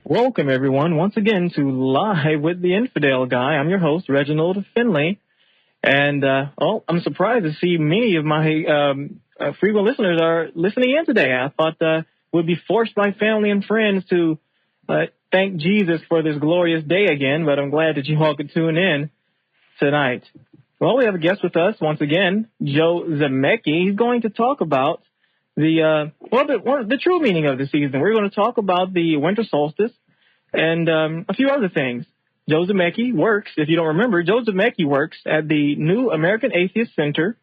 Welcome, everyone, once again to Live with the Infidel Guy. I'm your host, Reginald Finley. And, I'm surprised to see many of my frequent listeners are listening in today. I thought we'd be forced by family and friends to thank Jesus for this glorious day again, but I'm glad that you all could tune in tonight. Well, we have a guest with us once again, Joe Zamecki. He's going to talk about the true meaning of the season. We're going to talk about the Winter Solstice and a few other things. Joe Zamecki works, if you don't remember, Joe Zamecki works at the New American Atheist Center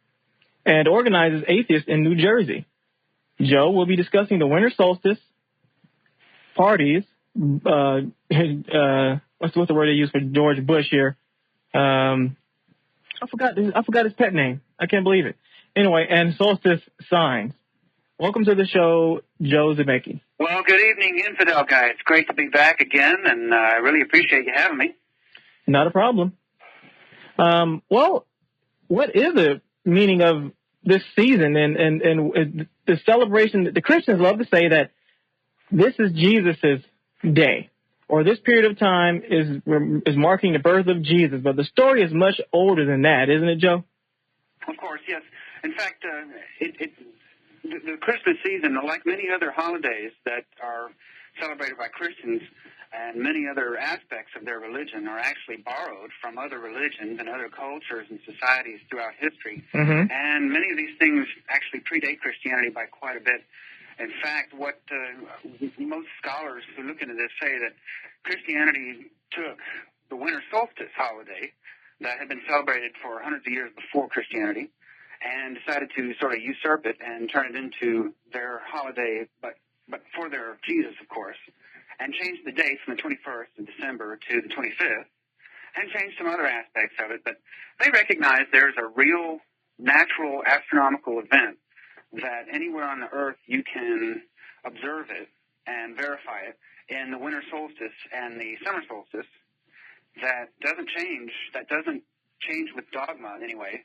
and organizes Atheists in New Jersey. Joe will be discussing the Winter Solstice parties. What's the word they use for George Bush here? I forgot his pet name. I can't believe it. Anyway, and solstice signs. Welcome to the show, Joe Zamecki. Well, good evening, Infidel Guy. It's great to be back again, and I really appreciate you having me. Not a problem. Well, what is the meaning of this season and the celebration? The Christians love to say that this is Jesus's day, or this period of time is marking the birth of Jesus. But the story is much older than that, isn't it, Joe? Of course, yes. In fact, the Christmas season, like many other holidays that are celebrated by Christians and many other aspects of their religion, are actually borrowed from other religions and other cultures and societies throughout history. Mm-hmm. And many of these things actually predate Christianity by quite a bit. In fact, what most scholars who look into this say that Christianity took the Winter Solstice holiday that had been celebrated for hundreds of years before Christianity and decided to sort of usurp it and turn it into their holiday, but for their Jesus, of course, and changed the date from the 21st of December to the 25th, and changed some other aspects of it. But they recognize there's a real natural astronomical event that anywhere on the Earth you can observe it and verify it in the winter solstice and the summer solstice that doesn't change with dogma anyway,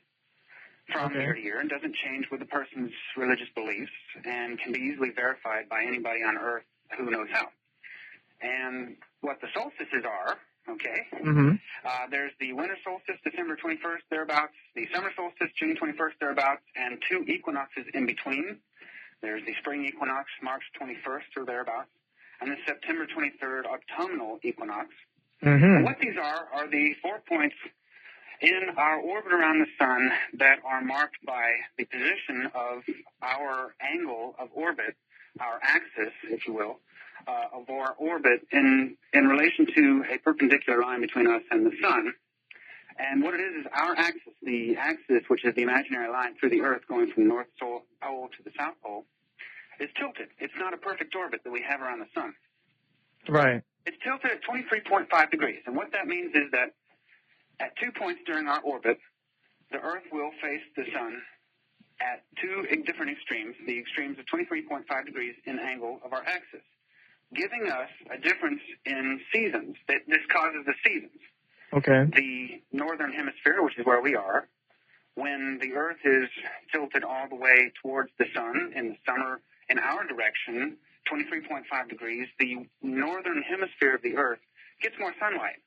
from year to year, and doesn't change with a person's religious beliefs, and can be easily verified by anybody on Earth who knows how. And what the solstices are, okay, there's the winter solstice, December 21st, thereabouts, the summer solstice, June 21st, thereabouts, and two equinoxes in between. There's the spring equinox, March 21st, or thereabouts, and the September 23rd autumnal equinox. And what these are the 4 points in our orbit around the sun that are marked by the position of our angle of orbit, our axis, if you will, of our orbit in relation to a perpendicular line between us and the sun. And what it is our axis, the axis, which is the imaginary line through the Earth going from the North Pole to the South Pole, is tilted. It's not a perfect orbit that we have around the sun. Right. It's tilted at 23.5 degrees. And what that means is that at 2 points during our orbit, the Earth will face the sun at two different extremes, the extremes of 23.5 degrees in angle of our axis, giving us a difference in seasons. This causes the seasons. Okay. The northern hemisphere, which is where we are, when the Earth is tilted all the way towards the sun in the summer in our direction, 23.5 degrees, the northern hemisphere of the Earth gets more sunlight.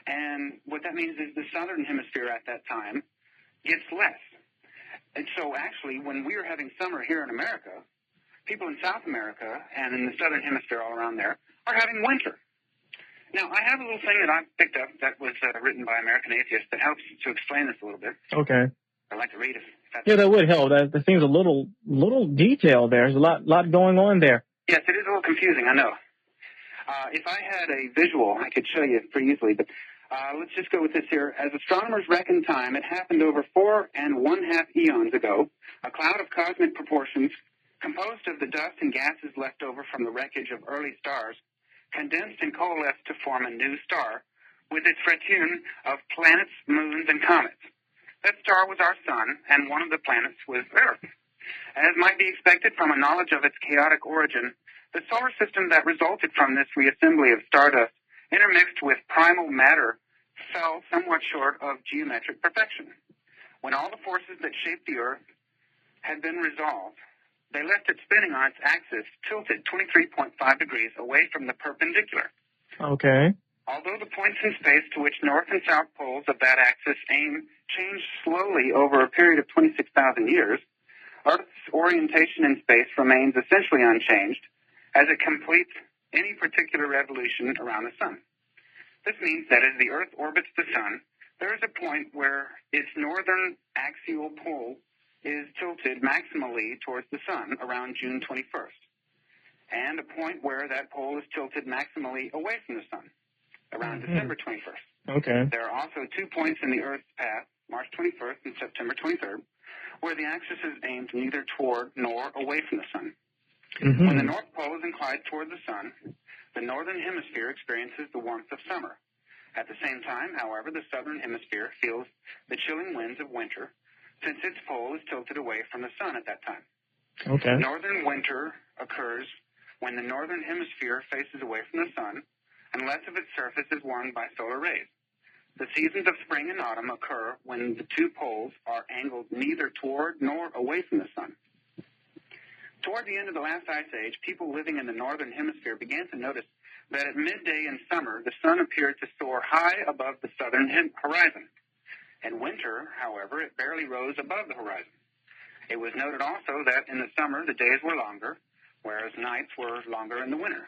And what that means is the southern hemisphere at that time gets less. And so actually, when we are having summer here in America, people in South America and in the southern hemisphere all around there are having winter. Now, I have a little thing that I picked up that was written by American Atheists that helps to explain this a little bit. Okay. I'd like to read it. Yeah, that would help. That seems a little detail there. There's a lot going on there. Yes, it is a little confusing, I know. If I had a visual, I could show you pretty easily, but let's just go with this here. As astronomers reckon time, it happened over 4½ eons ago. A cloud of cosmic proportions, composed of the dust and gases left over from the wreckage of early stars, condensed and coalesced to form a new star, with its fraternity of planets, moons, and comets. That star was our sun, and one of the planets was Earth. As might be expected from a knowledge of its chaotic origin, the solar system that resulted from this reassembly of stardust, intermixed with primal matter, fell somewhat short of geometric perfection. When all the forces that shaped the Earth had been resolved, they left it spinning on its axis, tilted 23.5 degrees away from the perpendicular. Okay. Although the points in space to which north and south poles of that axis aim change slowly over a period of 26,000 years, Earth's orientation in space remains essentially unchanged as it completes any particular revolution around the sun. This means that as the Earth orbits the sun, there is a point where its northern axial pole is tilted maximally towards the sun around June 21st, and a point where that pole is tilted maximally away from the sun around December 21st. Okay. There are also 2 points in the Earth's path, March 21st and September 23rd, where the axis is aimed neither toward nor away from the sun. When the North Pole is inclined toward the sun, the northern hemisphere experiences the warmth of summer. At the same time, however, the southern hemisphere feels the chilling winds of winter, since its pole is tilted away from the sun at that time. Okay. Northern winter occurs when the northern hemisphere faces away from the sun, and less of its surface is warmed by solar rays. The seasons of spring and autumn occur when the 2 poles are angled neither toward nor away from the sun. Toward the end of the last ice age, people living in the northern hemisphere began to notice that at midday in summer, the sun appeared to soar high above the southern horizon. In winter, however, it barely rose above the horizon. It was noted also that in the summer, the days were longer, whereas nights were longer in the winter.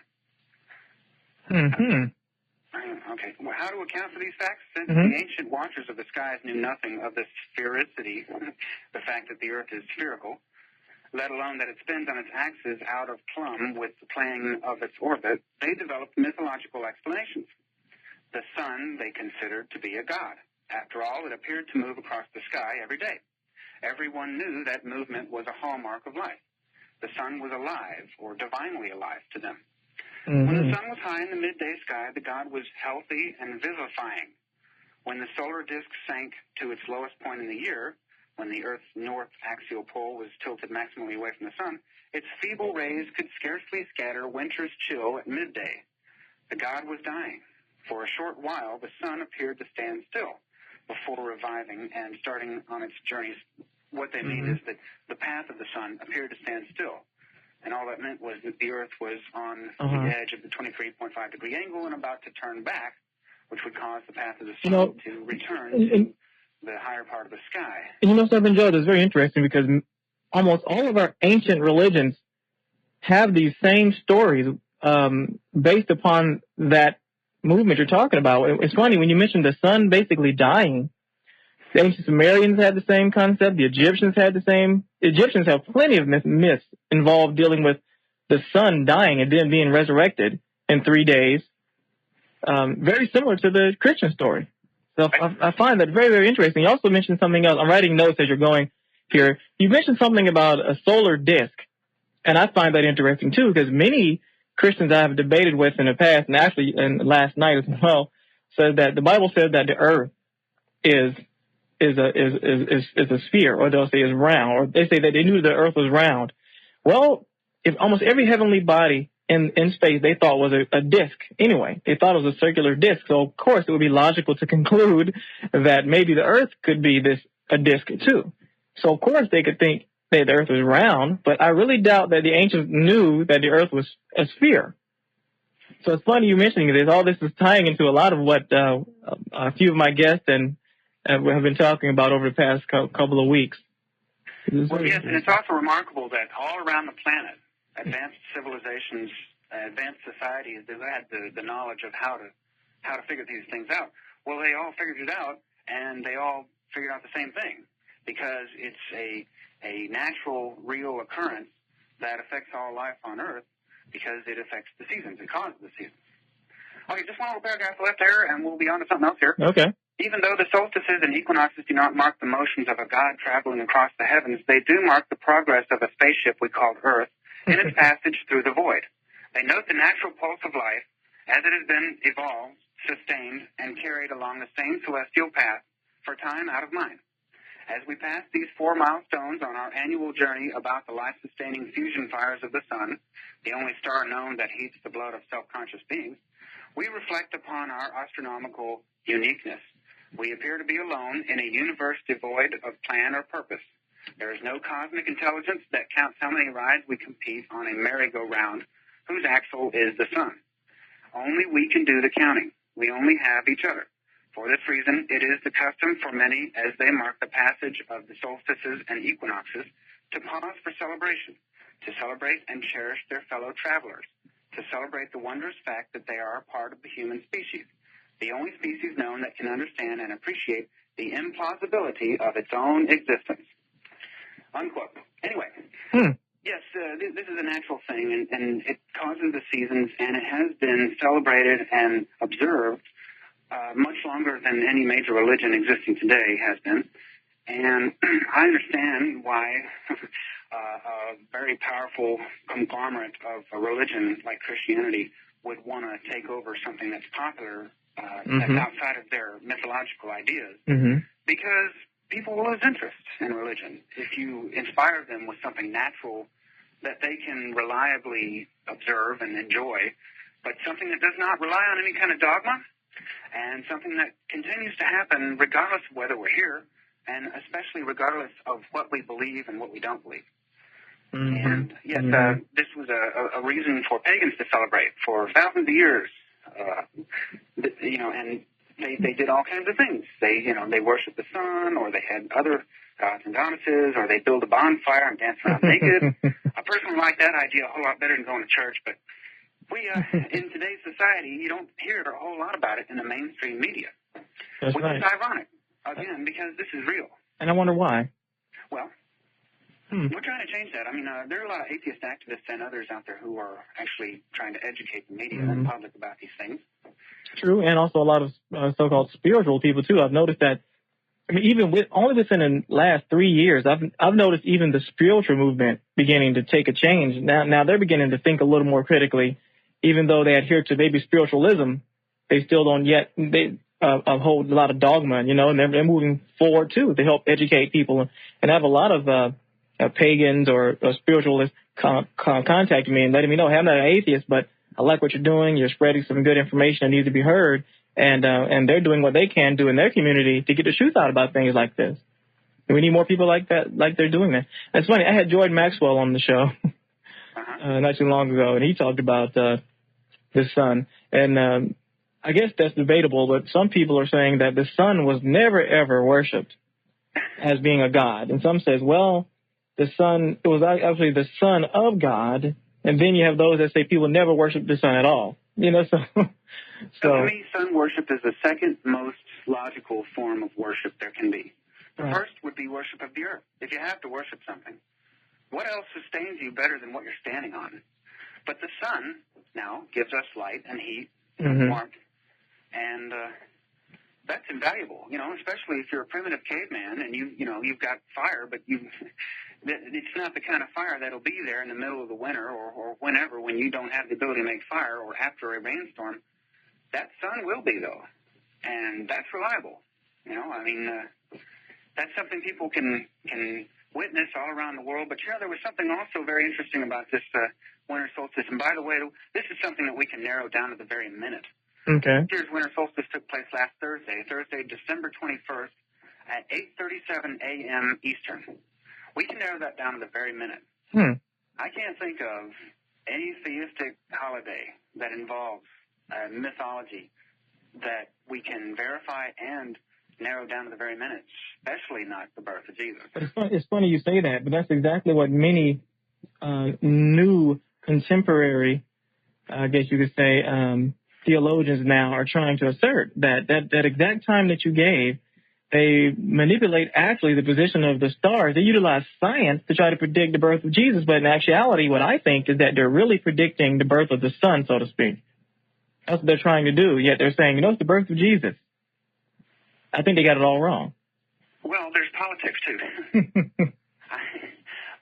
Okay. Well, how to account for these facts? Since the ancient watchers of the skies knew nothing of the sphericity, the fact that the Earth is spherical, let alone that it spins on its axis out of plumb with the plane of its orbit, they developed mythological explanations. The sun they considered to be a god. After all, it appeared to move across the sky every day. Everyone knew that movement was a hallmark of life. The sun was alive, or divinely alive to them. When the sun was high in the midday sky, the god was healthy and vivifying. When the solar disk sank to its lowest point in the year, when the Earth's north axial pole was tilted maximally away from the sun, its feeble rays could scarcely scatter winter's chill at midday. The god was dying. For a short while, the sun appeared to stand still before reviving and starting on its journeys. What they mean is that the path of the sun appeared to stand still. And all that meant was that the Earth was on the edge of the 23.5-degree angle and about to turn back, which would cause the path of the sun to return to the higher part of the sky. And Sergeant Joe, that's very interesting because almost all of our ancient religions have these same stories based upon that movement you're talking about. It's funny, when you mentioned the sun basically dying, the ancient Sumerians had the same concept. The Egyptians had the same. The Egyptians have plenty of myths involved dealing with the sun dying and then being resurrected in 3 days. Very similar to the Christian story. So I find that very, very interesting. You also mentioned something else. I'm writing notes as you're going here. You mentioned something about a solar disk, and I find that interesting too because many Christians I have debated with in the past, and actually last night as well, said that the Bible says that the Earth is a sphere, or they'll say is round, or they say that they knew the Earth was round. Well, if almost every heavenly body in space they thought was a disk anyway. They thought it was a circular disk. So of course it would be logical to conclude that maybe the Earth could be a disk too. So of course they could think that the Earth was round, but I really doubt that the ancients knew that the Earth was a sphere. So it's funny you mentioning this. All this is tying into a lot of what a few of my guests and have been talking about over the past couple of weeks. Well, yes, and it's also remarkable that all around the planet, advanced civilizations, advanced societies, they've had the knowledge of how to figure these things out. Well, they all figured it out, and they all figured out the same thing, because it's a natural, real occurrence that affects all life on Earth, because it affects the seasons, it causes the seasons. Okay, just one little paragraph left there, and we'll be on to something else here. Okay. Even though the solstices and equinoxes do not mark the motions of a god traveling across the heavens, they do mark the progress of a spaceship we call Earth in its passage through the void. They note the natural pulse of life as it has been evolved, sustained, and carried along the same celestial path for time out of mind. As we pass these 4 milestones on our annual journey about the life-sustaining fusion fires of the sun, the only star known that heats the blood of self-conscious beings, we reflect upon our astronomical uniqueness. We appear to be alone in a universe devoid of plan or purpose. There is no cosmic intelligence that counts how many rides we compete on a merry-go-round whose axle is the sun. only we can do the counting. We only have each other. For this reason, it is the custom for many, as they mark the passage of the solstices and equinoxes, to pause for celebration, to celebrate and cherish their fellow travelers, to celebrate the wondrous fact that they are a part of the human species, the only species known that can understand and appreciate the implausibility of its own existence. Unquote. Anyway, yes, this is a natural thing, and it causes the seasons, and it has been celebrated and observed much longer than any major religion existing today has been. And I understand why a very powerful conglomerate of a religion like Christianity would want to take over something that's popular that's outside of their mythological ideas, because people will lose interest in religion if you inspire them with something natural that they can reliably observe and enjoy, but something that does not rely on any kind of dogma, and something that continues to happen regardless of whether we're here, and especially regardless of what we believe and what we don't believe. And yes, this was a reason for pagans to celebrate for thousands of years. And they did all kinds of things. They worshiped the sun, or they had other gods and goddesses, or they build a bonfire and dance around naked. I personally like that idea a whole lot better than going to church, but we, in today's society, you don't hear a whole lot about it in the mainstream media. That's which right. is ironic, again, because this is real. And I wonder why. Well, we're trying to change that. I mean, there are a lot of atheist activists and others out there who are actually trying to educate the media and the public about these things. True, and also a lot of so-called spiritual people, too. I've noticed that, I mean, even only within the last 3 years, I've noticed even the spiritual movement beginning to take a change. Now they're beginning to think a little more critically. Even though they adhere to maybe spiritualism, they still don't yet hold a lot of dogma, and they're moving forward, too, to help educate people. And I have a lot of pagans or spiritualists contacting me and letting me know, hey, I'm not an atheist, but I like what you're doing. You're spreading some good information that needs to be heard. And they're doing what they can do in their community to get the truth out about things like this. And we need more people like that, like they're doing that. It's funny, I had Jordan Maxwell on the show not too long ago, and he talked about the sun. And I guess that's debatable, but some people are saying that the sun was never, ever worshipped as being a god. And some says, well, the sun, it was actually the son of God. And then you have those that say people never worship the sun at all. So to me, sun worship is the second most logical form of worship there can be. The first would be worship of the earth. If you have to worship something, what else sustains you better than what you're standing on? But the sun now gives us light and heat and warmth, and that's invaluable, especially if you're a primitive caveman and you've got fire, but it's not the kind of fire that'll be there in the middle of the winter or whenever, when you don't have the ability to make fire, or after a rainstorm. That sun will be, though, and that's reliable. That's something people can witness all around the world. But there was something also very interesting about this winter solstice. And by the way, this is something that we can narrow down to the very minute. Okay. This year's winter solstice took place last Thursday, December 21st at 8:37 a.m. Eastern. We can narrow that down to the very minute. I can't think of any theistic holiday that involves mythology that we can verify and narrow down to the very minute, especially not the birth of Jesus. But it's funny you say that, but that's exactly what many new contemporary, I guess you could say, theologians now are trying to assert, that exact time that you gave, they manipulate actually the position of the stars. They utilize science to try to predict the birth of Jesus, but in actuality, what I think is that they're really predicting the birth of the sun, so to speak. That's what they're trying to do, yet they're saying, it's the birth of Jesus. I think they got it all wrong. Well, there's politics, too.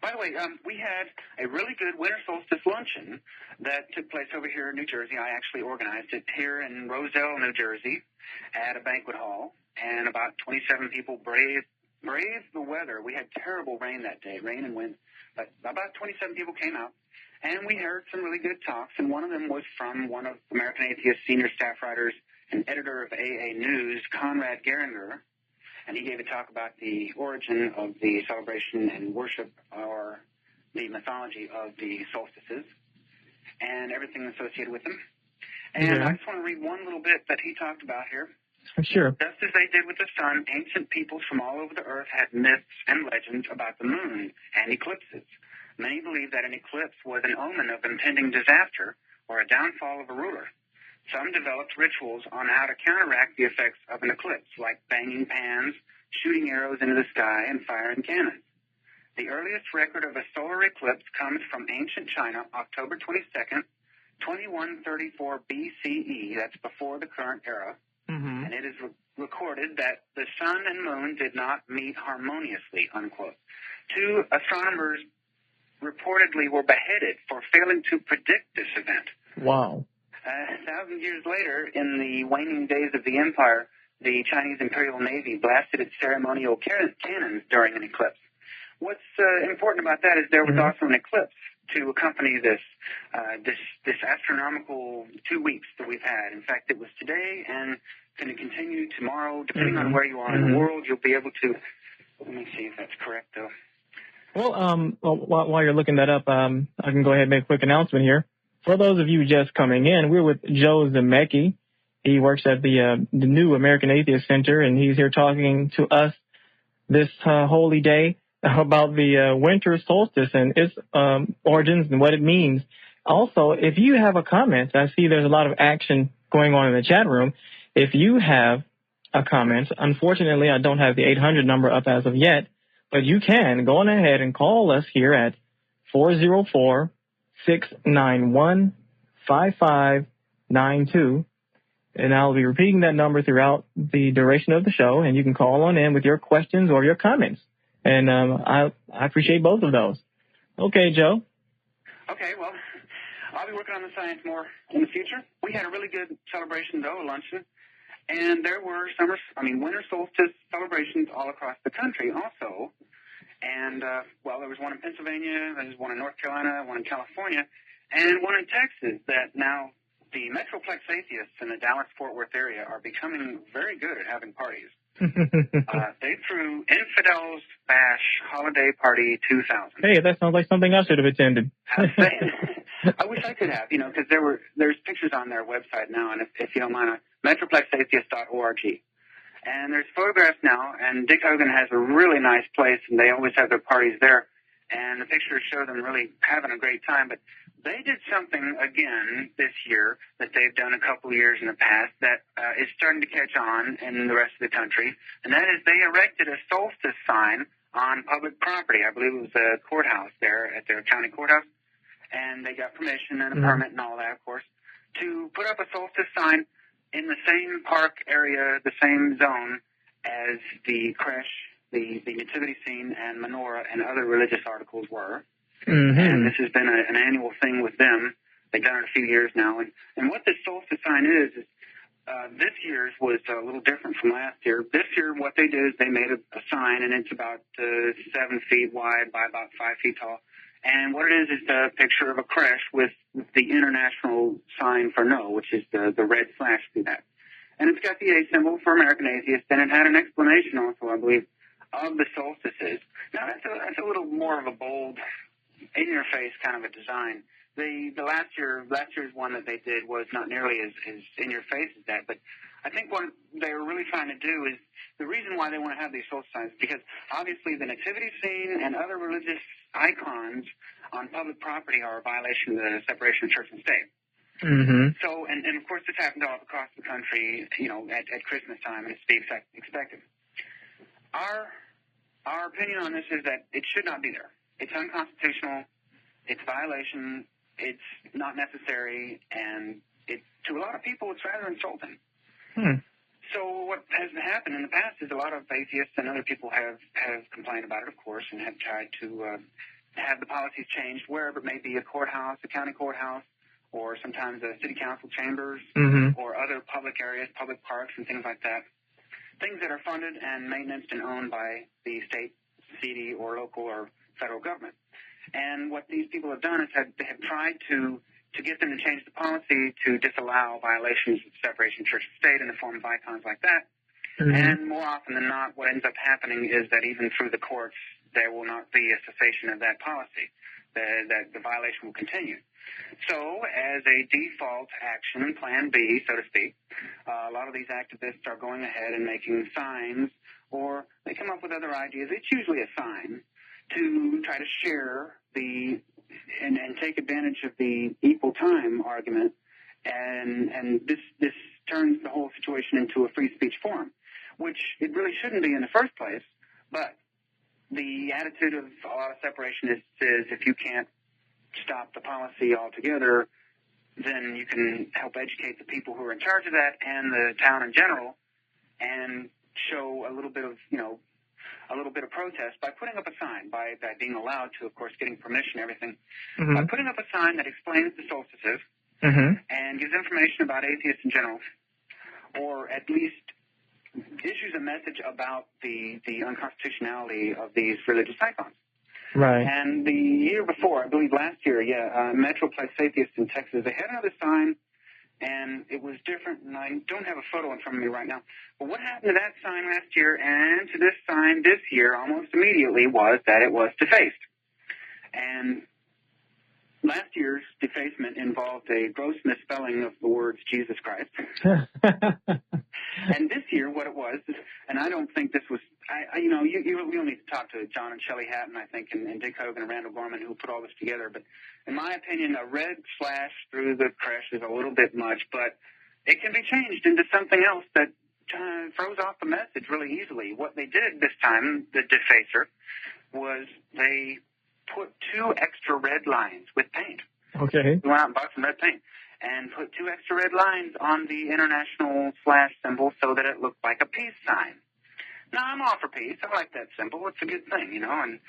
By the way, we had a really good winter solstice luncheon that took place over here in New Jersey. I actually organized it here in Roselle, New Jersey, at a banquet hall, and about 27 people braved the weather. We had terrible rain that day, rain and wind, but about 27 people came out, and we heard some really good talks, and one of them was from one of American Atheist senior staff writers and editor of AA News, Conrad Geringer, and he gave a talk about the origin of the celebration and worship, or the mythology of the solstices, and everything associated with them. And Yeah. I just want to read one little bit that he talked about here. Sure. Just as they did with the sun, ancient peoples from all over the earth had myths and legends about the moon and eclipses. Many believed that an eclipse was an omen of impending disaster or a downfall of a ruler. Some developed rituals on how to counteract the effects of an eclipse, like banging pans, shooting arrows into the sky, and firing cannons. The earliest record of a solar eclipse comes from ancient China, October 22nd, 2134 BCE. That's before the current era. Mm-hmm. And it is recorded that the sun and moon did not meet harmoniously, unquote. 2 astronomers reportedly were beheaded for failing to predict this event. Wow. 1,000 years later, in the waning days of the empire, the Chinese Imperial Navy blasted its ceremonial cannons during an eclipse. What's important about that is there was also an eclipse to accompany this astronomical 2 weeks that we've had. In fact, it was today and going to continue tomorrow. Depending on where you are in the world, you'll be able to. Let me see if that's correct, though. Well, while you're looking that up, I can go ahead and make a quick announcement here. For those of you just coming in, we're with Joe Zamecki. He works at the new American Atheist Center, and he's here talking to us this holy day about the winter solstice and its origins and what it means. Also, if you have a comment, I see there's a lot of action going on in the chat room. If you have a comment, unfortunately, I don't have the 800 number up as of yet, but you can go on ahead and call us here at 404-691-5592. And I'll be repeating that number throughout the duration of the show, and you can call on in with your questions or your comments. And I appreciate both of those. Okay, Joe. Okay, well, I'll be working on the science more in the future. We had a really good celebration, though, a luncheon. And there were winter solstice celebrations all across the country also. And, there was one in Pennsylvania, there was one in North Carolina, one in California, and one in Texas that now the Metroplex Atheists in the Dallas-Fort Worth area are becoming very good at having parties. They threw Infidel's Bash Holiday Party 2000. Hey, that sounds like something I should have attended. I wish I could have, because there's pictures on their website now, and if you don't mind, metroplexatheist.org. And there's photographs now, and Dick Hogan has a really nice place, and they always have their parties there. And the pictures show them really having a great time. But they did something again this year that they've done a couple of years in the past that is starting to catch on in the rest of the country, and that is they erected a solstice sign on public property. I believe it was a courthouse there at their county courthouse, and they got permission and a permit and all that, of course, to put up a solstice sign in the same park area, the same zone as the creche, the nativity scene, and menorah and other religious articles were. And this has been an annual thing with them. They've done it a few years now. And what this solstice sign is this year's was a little different from last year. This year, what they did is they made a sign, and it's about 7 feet wide by about 5 feet tall. And what it is a picture of a creche with the international sign for no, which is the red slash through that. And it's got the A symbol for American Atheists, and it had an explanation also, I believe, of the solstices. Now, that's a little more of a bold, in-your-face kind of a design. The last year's one that they did was not nearly as in-your-face as that, but I think what they were really trying to do is the reason why they want to have these solstice signs, because obviously the nativity scene and other religious icons on public property are a violation of the separation of church and state. So, and of course this happens all across the country, at Christmas time, and it's to be expected. Our opinion on this is that it should not be there. It's unconstitutional. It's a violation. It's not necessary, and to a lot of people, it's rather insulting. So what has happened in the past is a lot of atheists and other people have complained about it, of course, and have tried to have the policies changed wherever it may be, a courthouse, a county courthouse, or sometimes a city council chambers, or other public areas, public parks, and things like that. Things that are funded and maintained and owned by the state, city, or local or federal government. And what these people have done is they have tried to get them to change the policy to disallow violations of separation of church and state in the form of icons like that. And more often than not, what ends up happening is that even through the courts, there will not be a cessation of that policy, that the violation will continue. So as a default action, plan B, so to speak, a lot of these activists are going ahead and making signs, or they come up with other ideas. It's usually a sign to try to share and take advantage of the equal time argument, and this turns the whole situation into a free speech forum, which it really shouldn't be in the first place. But the attitude of a lot of separationists is if you can't stop the policy altogether, then you can help educate the people who are in charge of that and the town in general, and show a little bit of protest by putting up a sign, by being allowed to, of course, getting permission and everything, by putting up a sign that explains the solstices and gives information about atheists in general, or at least issues a message about the unconstitutionality of these religious icons. Right. And the year before, I believe last year, Metroplex Atheists in Texas, they had another sign, and it was different, and I don't have a photo in front of me right now. But what happened to that sign last year and to this sign this year almost immediately was that it was defaced. And last year's defacement involved a gross misspelling of the words Jesus Christ. And this year, what it was, and I don't think this was, you'll need to talk to John and Shelley Hatton, I think, and Dick Hogan and Randall Gorman, who put all this together. But in my opinion, a red slash through the crest is a little bit much, but it can be changed into something else that throws off the message really easily. What they did this time, the defacer, was they put 2 extra red lines with paint. Okay. We went out and bought some red paint and put 2 extra red lines on the international slash symbol so that it looked like a peace sign. Now, I'm all for peace. I like that symbol. It's a good thing, and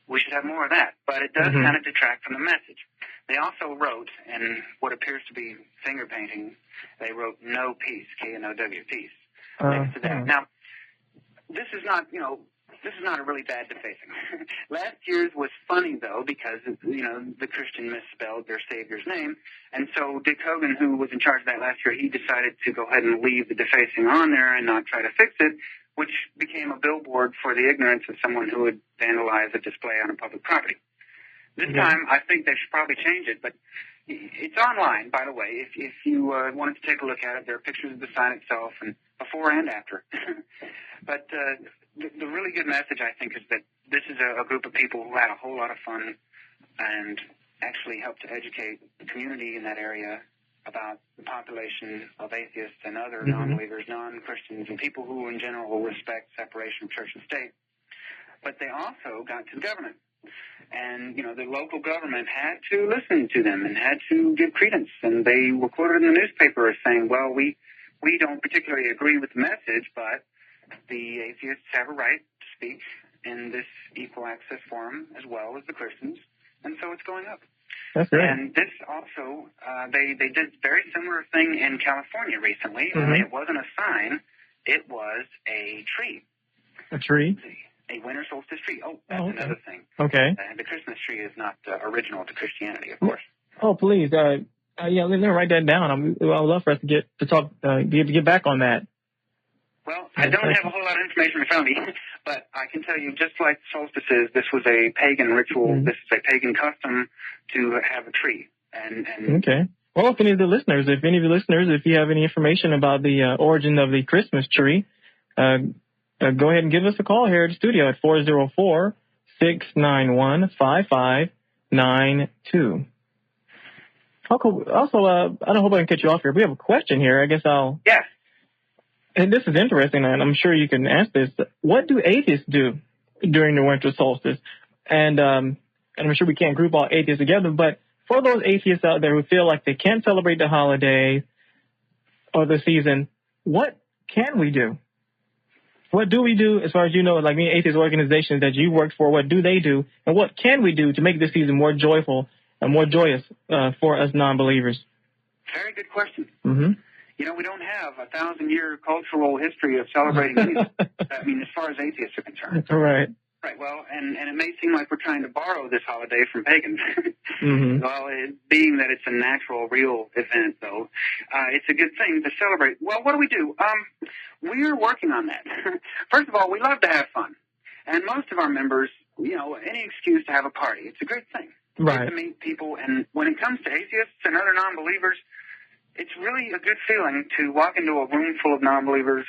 we should have more of that. But it does kind of detract from the message. They also wrote, in what appears to be finger painting, they wrote no peace, K-N-O-W, peace, next to that. Now, this is not a really bad defacing. Last year's was funny, though, because, the Christian misspelled their Savior's name. And so Dick Hogan, who was in charge of that last year, he decided to go ahead and leave the defacing on there and not try to fix it, which became a billboard for the ignorance of someone who would vandalize a display on a public property. This time, I think they should probably change it, but it's online, by the way. If you wanted to take a look at it, there are pictures of the sign itself, and before and after. But the really good message, I think, is that this is a group of people who had a whole lot of fun and actually helped to educate the community in that area about the population of atheists and other non-believers, non-Christians, and people who in general respect separation of church and state. But they also got to the government. And, the local government had to listen to them and had to give credence. And they were quoted in the newspaper as saying, well, we don't particularly agree with the message, but the atheists have a right to speak in this equal access forum as well as the Christians. And so it's going up. That's great. And this also, they did a very similar thing in California recently, only it wasn't a sign, it was a tree. A tree? A winter solstice tree. Oh, that's another thing. Okay. The Christmas tree is not original to Christianity, of course. Oh, please. Let me write that down. I would love for us to get back on that. Well, I don't have a whole lot of information in front of me, but I can tell you, just like solstices, this was a pagan ritual. This is a pagan custom to have a tree. And okay. Well, if any of the listeners, if you have any information about the origin of the Christmas tree, go ahead and give us a call here at the studio at 404-691-5592. Also, I don't hope I can cut you off here. We have a question here. I guess I'll... Yes. And this is interesting, and I'm sure you can answer this. What do atheists do during the winter solstice? And I'm sure we can't group all atheists together, but for those atheists out there who feel like they can't celebrate the holiday or the season, what can we do? What do we do, as far as you know, like many atheist organizations that you work for, what do they do? And what can we do to make this season more joyful and more joyous for us non-believers? Very good question. Mm-hmm. We don't have a 1,000-year cultural history of celebrating anything. I mean, as far as atheists are concerned. Right. Right, well, and it may seem like we're trying to borrow this holiday from pagans. Well, being that it's a natural, real event, though, it's a good thing to celebrate. Well, what do? We're working on that. First of all, we love to have fun. And most of our members any excuse to have a party. It's a great thing. Right. To meet people, and when it comes to atheists and other non-believers, it's really a good feeling to walk into a room full of non-believers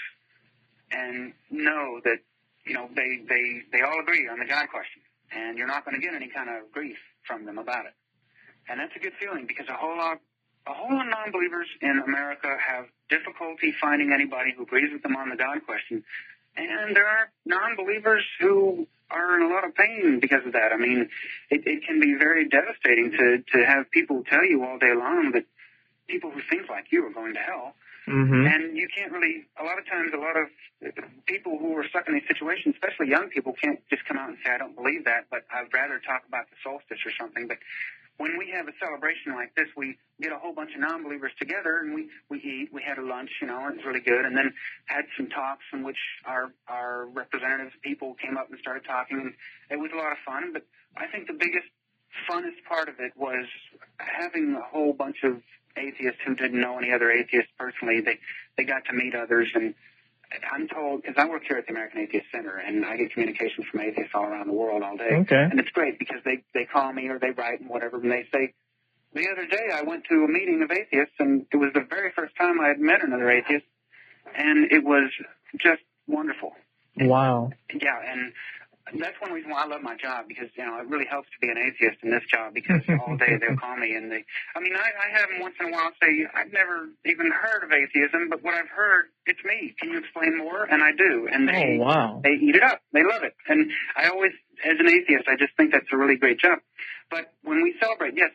and know that, they all agree on the God question, and you're not going to get any kind of grief from them about it. And that's a good feeling, because a whole lot of non-believers in America have difficulty finding anybody who agrees with them on the God question. And there are non-believers who are in a lot of pain because of that. I mean, it can be very devastating to have people tell you all day long that people who think like you are going to hell. Mm-hmm. And you can't really, a lot of times, a lot of people who are stuck in these situations, especially young people, can't just come out and say, I don't believe that, but I'd rather talk about the solstice or something. But when we have a celebration like this, we get a whole bunch of non-believers together, and we eat. We had a lunch, and it was really good, and then had some talks in which our representatives, people came up and started talking, and it was a lot of fun. But I think the biggest, funnest part of it was having a whole bunch of atheists who didn't know any other atheists personally. They got to meet others, and I'm told, because I work here at the American Atheist Center, and I get communications from atheists all around the world all day. Okay. And it's great, because they call me or they write and whatever, and they say, the other day I went to a meeting of atheists, and it was the very first time I had met another atheist, and it was just wonderful. Wow. Yeah, and that's one reason why I love my job, because, it really helps to be an atheist in this job, because all day they'll call me, and I have them once in a while say, I've never even heard of atheism, but what I've heard, it's me. Can you explain more? And I do. And they eat it up. They love it. And I always, as an atheist, I just think that's a really great job. But when we celebrate, yes,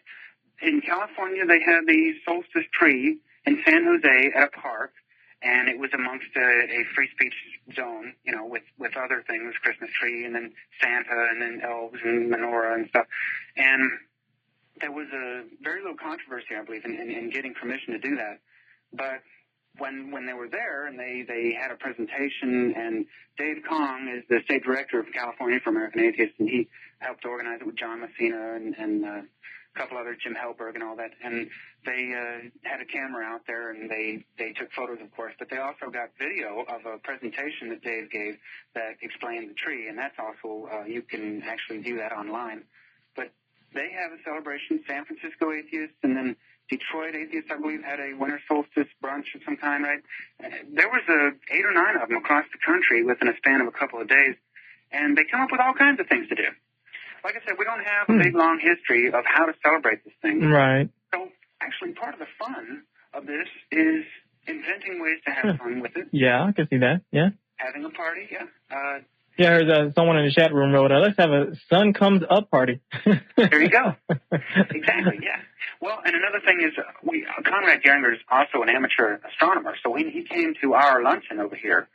in California, they had the solstice tree in San Jose at a park, and it was amongst a free speech zone, with other things, Christmas tree, and then Santa, and then elves and menorah and stuff. And there was a very little controversy, I believe, in getting permission to do that. But when they were there and they had a presentation, and Dave Kong is the state director of California for American Atheists, and he helped organize it with John Messina and a couple other, Jim Helberg and all that, and they had a camera out there, and they took photos, of course, but they also got video of a presentation that Dave gave that explained the tree, and that's also, you can actually view that online. But they have a celebration, San Francisco Atheists, and then Detroit Atheists, I believe, had a Winter Solstice brunch of some kind, right? There was 8 or 9 of them across the country within a span of a couple of days, and they come up with all kinds of things to do. Like I said, we don't have a big, long history of how to celebrate this thing. Right. So, actually, part of the fun of this is inventing ways to have fun with it. Yeah, I can see that. Yeah. Having a party, yeah. Yeah, I heard someone in the chat room wrote, let's have a sun comes up party. There you go. Exactly, yeah. Well, and another thing is, Conrad Geringer is also an amateur astronomer, so when he came to our luncheon over here,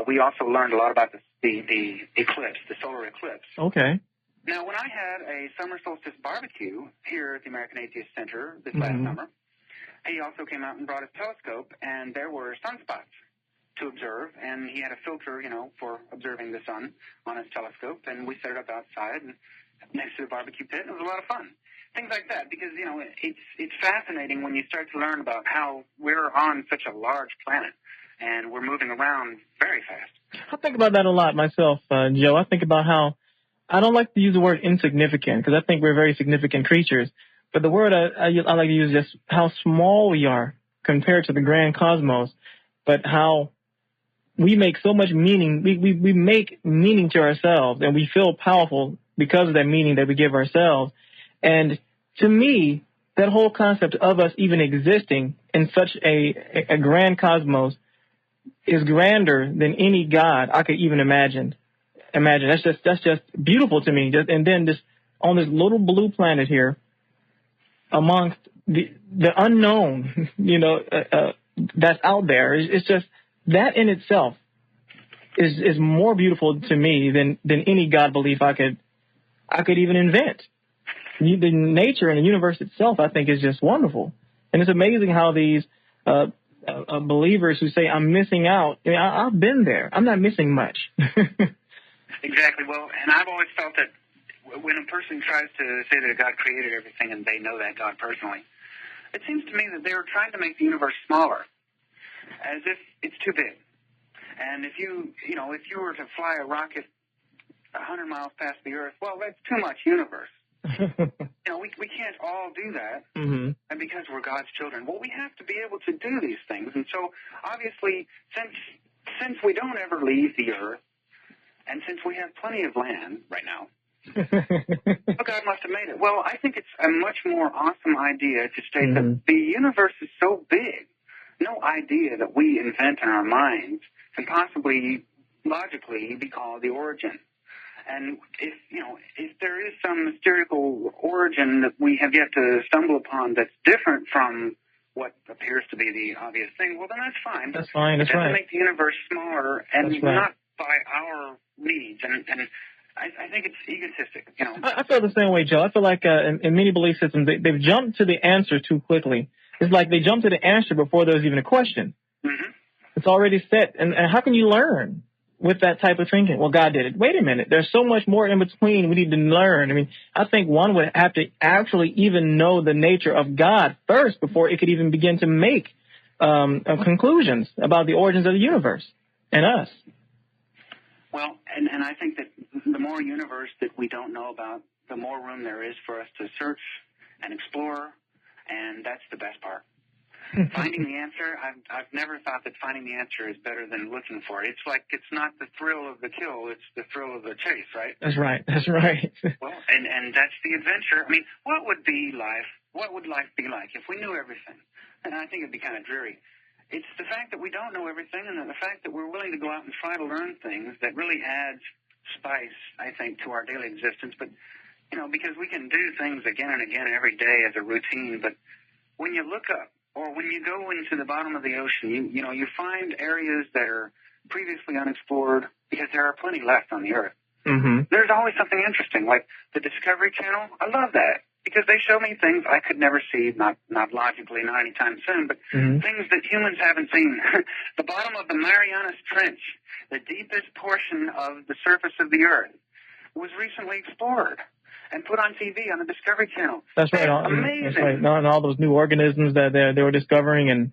we also learned a lot about the eclipse, the solar eclipse. Okay. Now, when I had a summer solstice barbecue here at the American Atheist Center this last summer, he also came out and brought his telescope, and there were sunspots to observe, and he had a filter, for observing the sun on his telescope, and we set it up outside and next to the barbecue pit, and it was a lot of fun. Things like that, because, it's fascinating when you start to learn about how we're on such a large planet, and we're moving around very fast. I think about that a lot myself, Joe. I think about how I don't like to use the word insignificant, because I think we're very significant creatures. But the word I like to use is just how small we are compared to the grand cosmos, but how we make so much meaning. We make meaning to ourselves, and we feel powerful because of that meaning that we give ourselves. And to me, that whole concept of us even existing in such a grand cosmos is grander than any God I could even imagine. That's just beautiful to me. And then just on this little blue planet here, amongst the unknown, that's out there. It's just that in itself is more beautiful to me than any God belief I could even invent. The nature and the universe itself, I think, is just wonderful, and it's amazing how these believers who say I'm missing out. I've been there. I'm not missing much. Exactly. Well, and I've always felt that when a person tries to say that God created everything and they know that God personally, it seems to me that they were trying to make the universe smaller, as if it's too big. And if you were to fly a rocket 100 miles past the Earth. Well, that's too much universe. We can't all do that, and because we're God's children. Well, we have to be able to do these things. And so, obviously, since we don't ever leave the Earth, and since we have plenty of land right now, well, God must have made it. Well, I think it's a much more awesome idea to state that the universe is so big, no idea that we invent in our minds can possibly, logically, be called the origin. And if there is some mystical origin that we have yet to stumble upon that's different from what appears to be the obvious thing, well, then that's fine. That's fine. That's right. It doesn't right. make the universe smaller and not by our needs. And I think it's egotistic. I feel the same way, Joe. I feel like in many belief systems, they've jumped to the answer too quickly. It's like they jumped to the answer before there was even a question. It's already set. And how can you learn with that type of thinking? Well, God did it. Wait a minute. There's so much more in between we need to learn. I mean, I think one would have to actually even know the nature of God first before it could even begin to make conclusions about the origins of the universe and us. Well, and I think that the more universe that we don't know about, the more room there is for us to search and explore, and that's the best part. Finding the answer, I've never thought that finding the answer is better than looking for it. It's like it's not the thrill of the kill, it's the thrill of the chase, right? That's right. That's right. Well, and that's the adventure. I mean, what would life be like if we knew everything? And I think it'd be kind of dreary. It's the fact that we don't know everything, and the fact that we're willing to go out and try to learn things that really adds spice, I think, to our daily existence. But, because we can do things again and again every day as a routine, but when you look up, or when you go into the bottom of the ocean, you find areas that are previously unexplored because there are plenty left on the Earth. There's always something interesting, like the Discovery Channel. I love that because they show me things I could never see, not logically, not anytime soon, but things that humans haven't seen. The bottom of the Marianas Trench, the deepest portion of the surface of the Earth, was recently explored and put on TV on the Discovery Channel. That's right. Amazing. That's right. And all those new organisms that they were discovering, and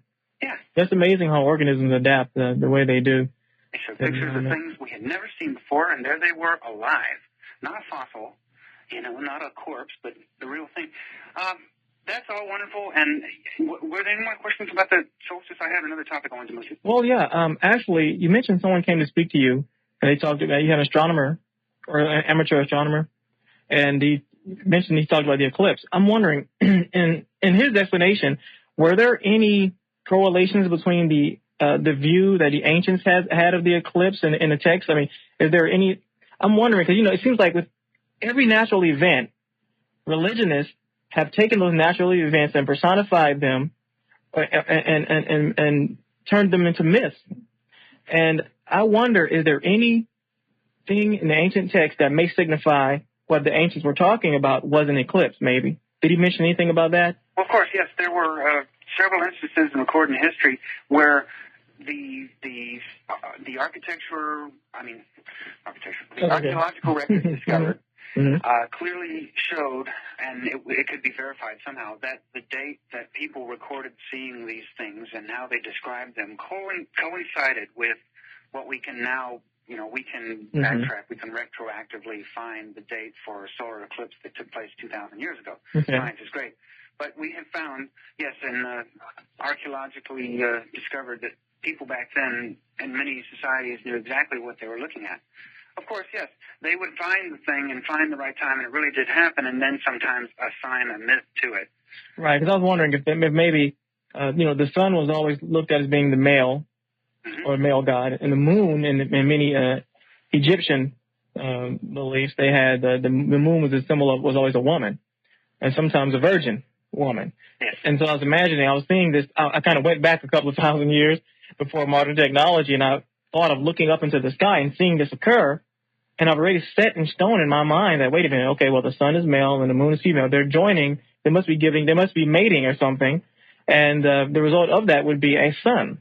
that's amazing how organisms adapt the way they do. They showed pictures of things we had never seen before, and there they were, alive, not a fossil, not a corpse, but the real thing. That's all wonderful. And were there any more questions about the solstice? I had another topic I wanted to mention. Well, yeah. Actually, you mentioned someone came to speak to you, and they talked about you had an astronomer or an amateur astronomer. And he talked about the eclipse. I'm wondering, in his explanation, were there any correlations between the view that the ancients had of the eclipse in the text? I mean, is there any? I'm wondering because it seems like with every natural event, religionists have taken those natural events and personified them and turned them into myths. And I wonder, is there anything in the ancient text that may signify what the ancients were talking about was an eclipse, maybe? Did he mention anything about that? Well, of course, yes. There were several instances in recorded history where the archaeological records discovered clearly showed, and it could be verified somehow, that the date that people recorded seeing these things and how they described them coincided with what we can now, we can backtrack, we can retroactively find the date for a solar eclipse that took place 2,000 years ago. Science is great. But we have found, yes, and archaeologically discovered that people back then in many societies knew exactly what they were looking at. Of course, yes, they would find the thing and find the right time, and it really did happen, and then sometimes assign a myth to it. Right, because I was wondering if maybe, the sun was always looked at as being the male, or male god, and the moon, in many Egyptian beliefs, they had the moon was a symbol of, was always a woman, and sometimes a virgin woman. Yes. And so I was imagining, I was seeing this, I kind of went back a couple of thousand years before modern technology, and I thought of looking up into the sky and seeing this occur, and I've already set in stone in my mind that, wait a minute, okay, well, the sun is male and the moon is female. They're joining, they must be mating or something, and the result of that would be a son.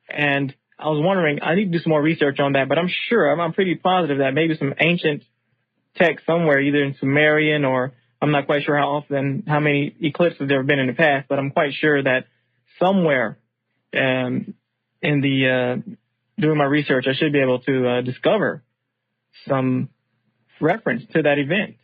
And I was wondering, I need to do some more research on that, but I'm sure, I'm pretty positive that maybe some ancient text somewhere, either in Sumerian or I'm not quite sure how many eclipses there have been in the past, but I'm quite sure that somewhere during my research, I should be able to discover some reference to that event.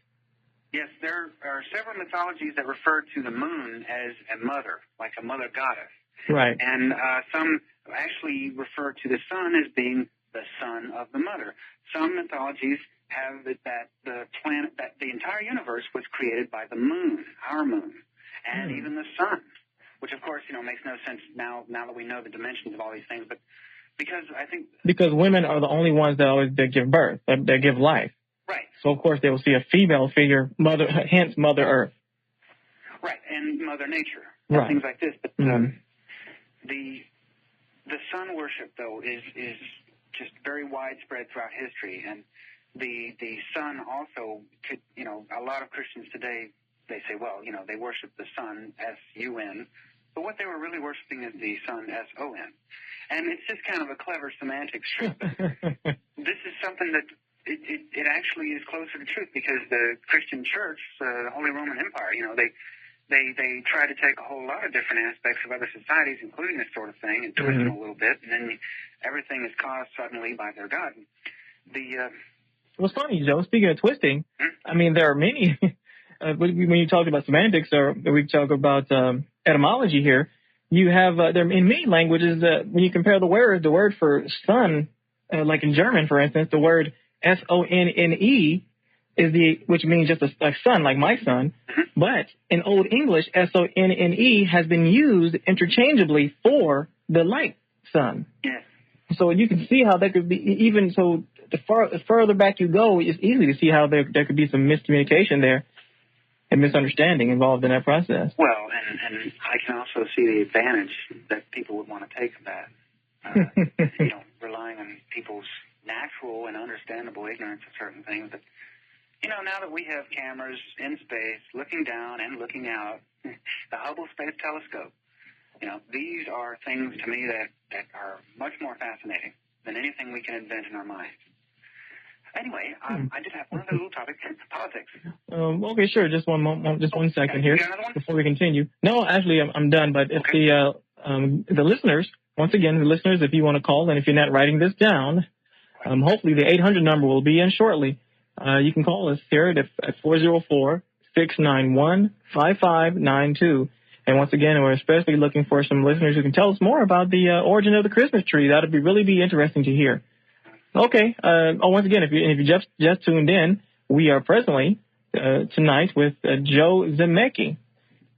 Yes, there are several mythologies that refer to the moon as a mother, like a mother goddess. Right. And some actually refer to the sun as being the son of the mother. Some mythologies have it that the planet, that the entire universe was created by the moon, our moon, and even the sun, which of course, makes no sense now that we know the dimensions of all these things. But because women are the only ones that give birth, that give life. Right. So of course they will see a female figure, hence Mother Earth. Right, and Mother Nature, right. Things like this. But the sun worship, though, is just very widespread throughout history, and the sun also could, a lot of Christians today, they say, well, they worship the sun, S-U-N, but what they were really worshiping is the sun, S-O-N. And it's just kind of a clever semantics trick. This is something that it actually is closer to truth, because the Christian Church, the Holy Roman Empire, they try to take a whole lot of different aspects of other societies, including this sort of thing, and twist them a little bit, and then everything is caused suddenly by their God. Well, it's funny, Joe. Speaking of twisting, I mean, there are many. When you talk about semantics, or we talk about etymology here, you have there in many languages when you compare the word for sun, like in German, for instance, the word S-O-N-N-E is which means just a sun, like my son. But in Old English, S-O-N-N-E has been used interchangeably for the light sun. Yes. So you can see how that could be, even so, the further back you go, it's easy to see how there could be some miscommunication there and misunderstanding involved in that process. Well, and I can also see the advantage that people would want to take of that, relying on people's natural and understandable ignorance of certain things. But, now that we have cameras in space, looking down and looking out, the Hubble Space Telescope, these are things to me that are much more fascinating than anything we can invent in our minds. Anyway, I did have one other little topic, politics. Okay, sure. Just one moment, just 1 second here before we continue. No, actually, I'm done. But if the listeners, once again, if you want to call, and if you're not writing this down, hopefully the 800 number will be in shortly. You can call us here at 404-691-5592. And once again, we're especially looking for some listeners who can tell us more about the origin of the Christmas tree. That would really be interesting to hear. Okay. Once again, if you just tuned in, we are presently tonight with Joe Zamecki,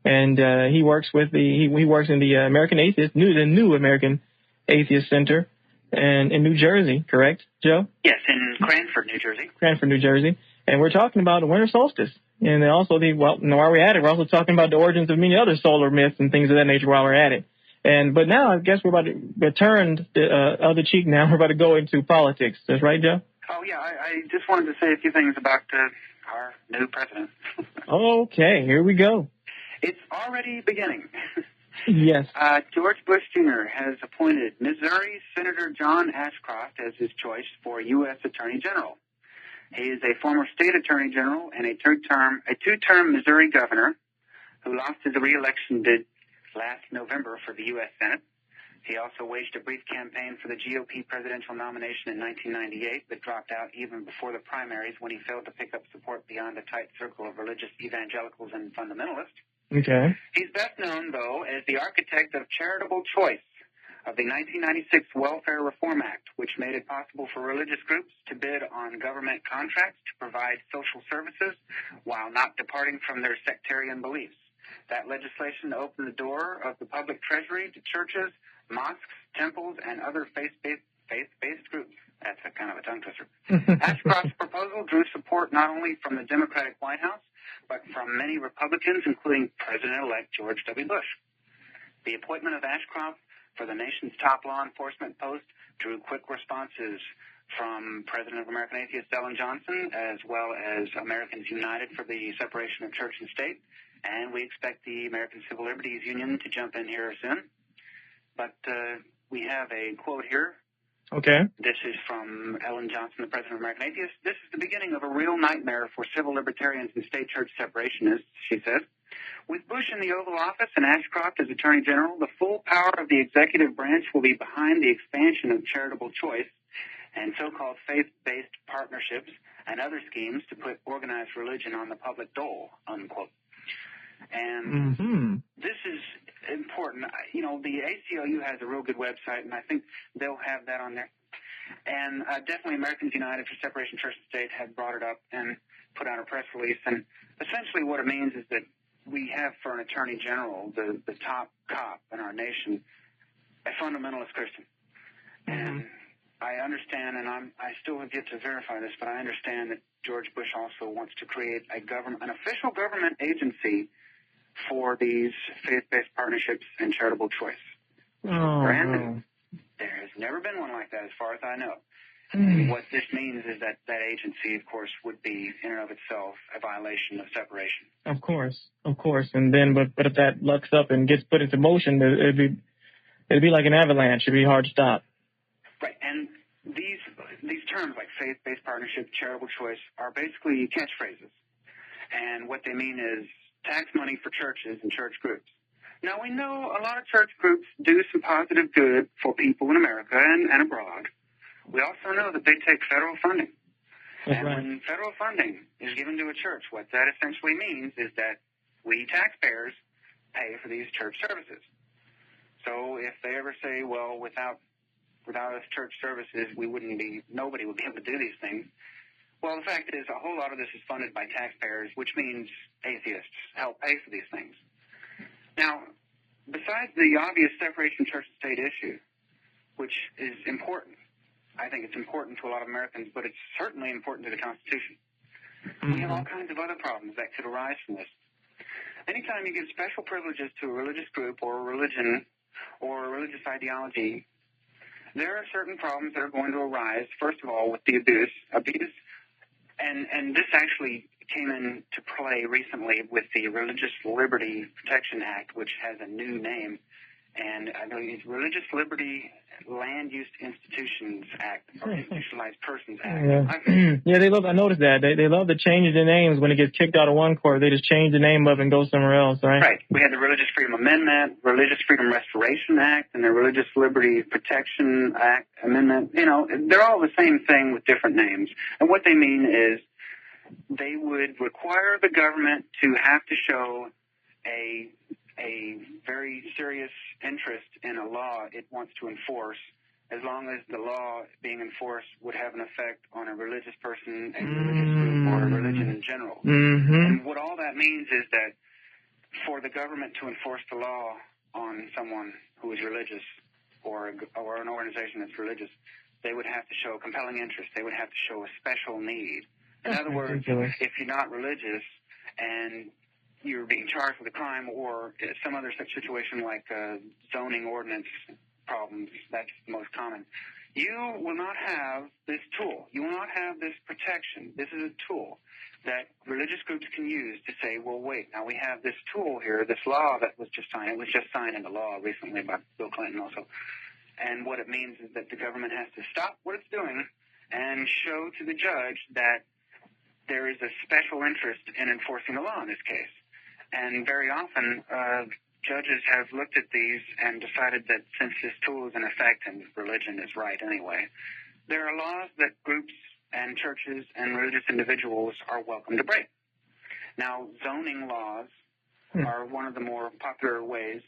and he works in the American Atheist, the New American Atheist Center, and in New Jersey, correct, Joe? Yes, in Cranford, New Jersey. Cranford, New Jersey, and we're talking about the Winter Solstice, and also while we're at it, we're also talking about the origins of many other solar myths and things of that nature while we're at it. But now I guess we're about to turn the other cheek now. We're about to go into politics. That's right, Joe? Oh, yeah. I just wanted to say a few things about our new president. Okay, here we go. It's already beginning. Yes. George Bush Jr. has appointed Missouri Senator John Ashcroft as his choice for U.S. Attorney General. He is a former state attorney general and a two-term Missouri governor who lost his re-election bid last November for the U.S. Senate. He also waged a brief campaign for the GOP presidential nomination in 1998, but dropped out even before the primaries when he failed to pick up support beyond a tight circle of religious evangelicals and fundamentalists. Okay. He's best known, though, as the architect of charitable choice of the 1996 Welfare Reform Act, which made it possible for religious groups to bid on government contracts to provide social services while not departing from their sectarian beliefs. That legislation opened the door of the public treasury to churches, mosques, temples, and other faith-based groups. That's a kind of a tongue twister. Ashcroft's proposal drew support not only from the Democratic White House, but from many Republicans, including President-elect George W. Bush. The appointment of Ashcroft for the nation's top law enforcement post drew quick responses from President of American Atheists Ellen Johnson, as well as Americans United for the Separation of Church and State. And we expect the American Civil Liberties Union to jump in here soon. But we have a quote here. Okay. This is from Ellen Johnson, the president of American Atheists. This is the beginning of a real nightmare for civil libertarians and state church separationists, she says. With Bush in the Oval Office and Ashcroft as Attorney General, the full power of the executive branch will be behind the expansion of charitable choice and so-called faith-based partnerships and other schemes to put organized religion on the public dole, unquote. And this is important. You know, the ACLU has a real good website, and I think they'll have that on there. And definitely Americans United for Separation of Church and State had brought it up and put out a press release. And essentially what it means is that we have for an attorney general, the top cop in our nation, a fundamentalist Christian. And I understand, and I still have yet to verify this, but I understand that George Bush also wants to create an official government agency for these faith-based partnerships and charitable choice. Granted, there has never been one like that as far as I know. And what this means is that that agency, of course, would be in and of itself a violation of separation. Of course. And then, but if that lucks up and gets put into motion, it'd be like an avalanche. It'd be hard to stop. Right, and these terms like faith-based partnership, charitable choice are basically catchphrases. And what they mean is tax money for churches and church groups. Now, we know a lot of church groups do some positive good for people in America and abroad. We also know that they take federal funding. And when federal funding is given to a church, what that essentially means is that we taxpayers pay for these church services. So if they ever say, well, without us church services, nobody would be able to do these things. Well, the fact is a whole lot of this is funded by taxpayers, which means atheists help pay for these things. Now, besides the obvious separation of church and state issue, which is important, I think it's important to a lot of Americans, but it's certainly important to the Constitution. We have all kinds of other problems that could arise from this. Anytime you give special privileges to a religious group or a religion or a religious ideology, there are certain problems that are going to arise, first of all, with the abuse, and this actually came into play recently with the Religious Liberty Protection Act, which has a new name, and I believe it's Religious Liberty Land Use Institutions Act, or Institutionalized Persons Act. Yeah, I noticed that. They love to change the names when it gets kicked out of one court. They just change the name of it and go somewhere else, right? Right. We had the Religious Freedom Amendment, Religious Freedom Restoration Act, and the Religious Liberty Protection Act Amendment. You know, they're all the same thing with different names. And what they mean is they would require the government to have to show a very serious interest in a law it wants to enforce, as long as the law being enforced would have an effect on a religious person, a religious group, or a religion in general. And what all that means is that for the government to enforce the law on someone who is religious or an organization that's religious, they would have to show compelling interest. They would have to show a special need. In other words, if you're not religious and you're being charged with a crime or some other such situation like zoning ordinance problems, that's the most common, you will not have this tool. You will not have this protection. This is a tool that religious groups can use to say, well, wait, now we have this tool here, this law that was just signed. It was just signed into law recently by Bill Clinton also. And what it means is that the government has to stop what it's doing and show to the judge that there is a special interest in enforcing the law in this case. And very often, judges have looked at these and decided that since this tool is in effect and religion is right anyway, there are laws that groups and churches and religious individuals are welcome to break. Now, zoning laws are one of the more popular ways.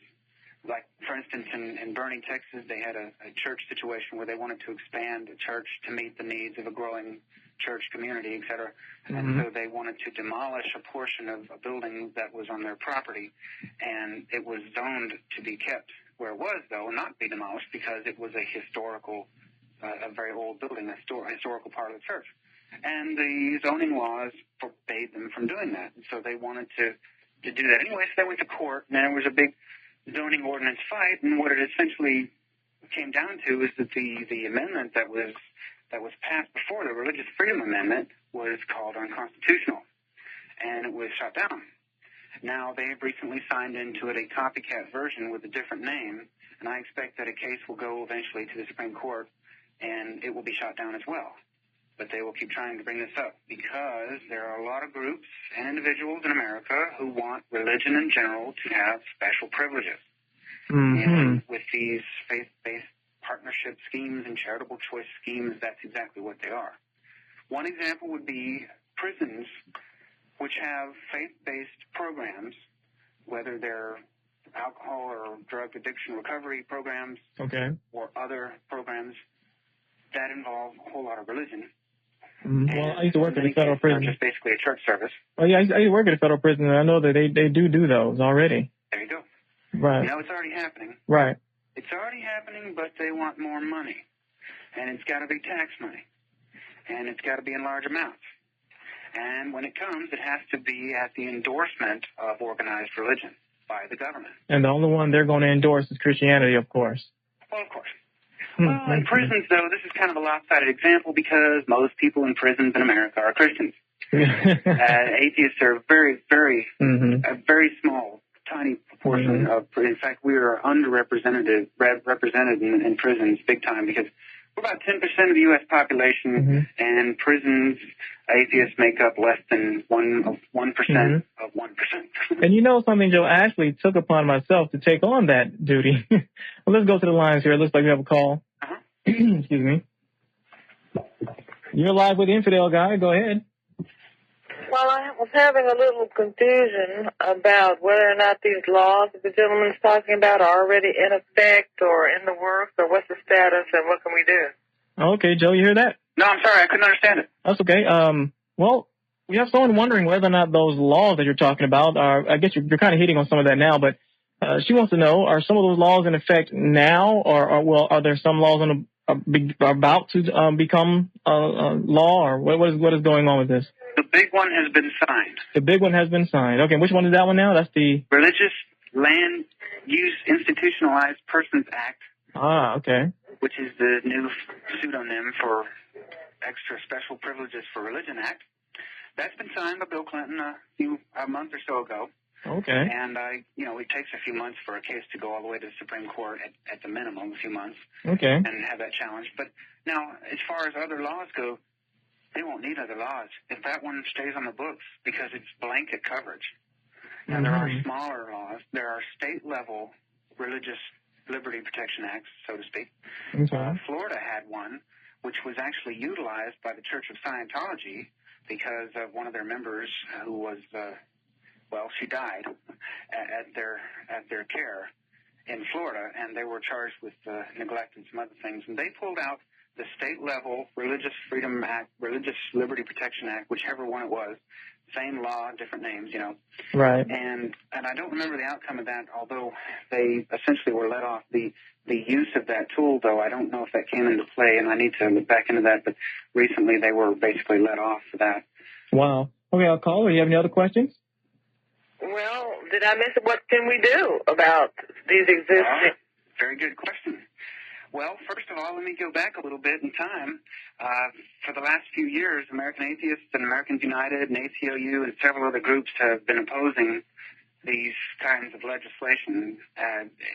Like, for instance, in Bernie, Texas, they had a church situation where they wanted to expand the church to meet the needs of a growing church community, et cetera. And so they wanted to demolish a portion of a building that was on their property, and it was zoned to be kept where it was, though, and not be demolished because it was a historical, a very old building, a historical part of the church. And the zoning laws forbade them from doing that. And so they wanted to do that anyway, so they went to court, and there was a big zoning ordinance fight, and what it essentially came down to is that the amendment that was passed before, the Religious Freedom Amendment, was called unconstitutional, and it was shot down. Now, they have recently signed into it a copycat version with a different name, and I expect that a case will go eventually to the Supreme Court, and it will be shot down as well. But they will keep trying to bring this up because there are a lot of groups and individuals in America who want religion in general to have special privileges. And with these faith-based partnership schemes and charitable choice schemes, that's exactly what they are. One example would be prisons, which have faith-based programs, whether they're alcohol or drug addiction recovery programs, or other programs that involve a whole lot of religion. Well, I used to work at a federal prison. Just basically a church service. Oh, yeah, I used to work at a federal prison, and I know that they do those already. There you go. Right. You know, it's already happening. Right. It's already happening, but they want more money. And it's got to be tax money. And it's got to be in large amounts. And when it comes, it has to be at the endorsement of organized religion by the government. And the only one they're going to endorse is Christianity, of course. Well, of course. Well, in prisons, though, this is kind of a lopsided example because most people in prisons in America are Christians. Atheists are very, very, a very small, tiny proportion of. In fact, we are underrepresented represented in prisons big time because we're about 10% of the U.S. population, and prisons, atheists make up less than 1% of 1%. And you know something, Joe? I actually took upon myself to take on that duty. Well, let's go to the lines here. It looks like we have a call. Excuse me. You're live with the Infidel Guy. Go ahead. Well, I was having a little confusion about whether or not these laws that the gentleman's talking about are already in effect or in the works, or what's the status and what can we do? Okay, Joe, you hear that? No, I'm sorry. I couldn't understand it. That's okay. Well, we have someone wondering whether or not those laws that you're talking about are, I guess you're kind of hitting on some of that now, but she wants to know, are some of those laws in effect now, or are there some laws about to become law, or what is going on with this? The big one has been signed. The big one has been signed. Okay, which one is that one now? That's the Religious Land Use Institutionalized Persons Act. Ah, okay. Which is the new pseudonym for Extra Special Privileges for Religion Act. That's been signed by Bill Clinton a month or so ago. Okay. And it takes a few months for a case to go all the way to the Supreme Court at the minimum, a few months. Okay. And have that challenged. But now, as far as other laws go, they won't need other laws if that one stays on the books because it's blanket coverage. Now, there are smaller laws. There are state-level religious liberty protection acts, so to speak. Okay. Florida had one, which was actually utilized by the Church of Scientology because of one of their members who was, she died at their care in Florida, and they were charged with neglect and some other things. And they pulled out the state-level Religious Freedom Act, Religious Liberty Protection Act, whichever one it was, same law, different names, Right. And I don't remember the outcome of that, although they essentially were let off. The use of that tool, though, I don't know if that came into play, and I need to look back into that, but recently they were basically let off for that. Wow. Okay, I'll call. Do you have any other questions? Well, did I miss it? What can we do about these existing? Very good question. Well, first of all, let me go back a little bit in time. For the last few years, American Atheists and Americans United and ACLU and several other groups have been opposing these kinds of legislation.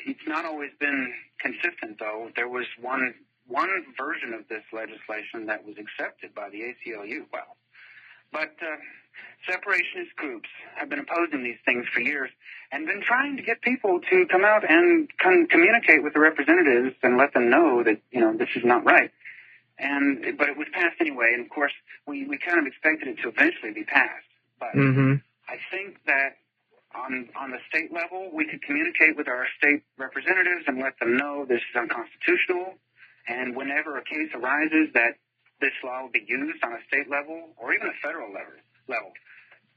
It's not always been consistent, though. There was one version of this legislation that was accepted by the ACLU. But separationist groups have been opposing these things for years and been trying to get people to come out and communicate with the representatives and let them know that, this is not right. But it was passed anyway, and of course, we kind of expected it to eventually be passed. But I think that on the state level, we could communicate with our state representatives and let them know this is unconstitutional, and whenever a case arises that this law will be used on a state level or even a federal level,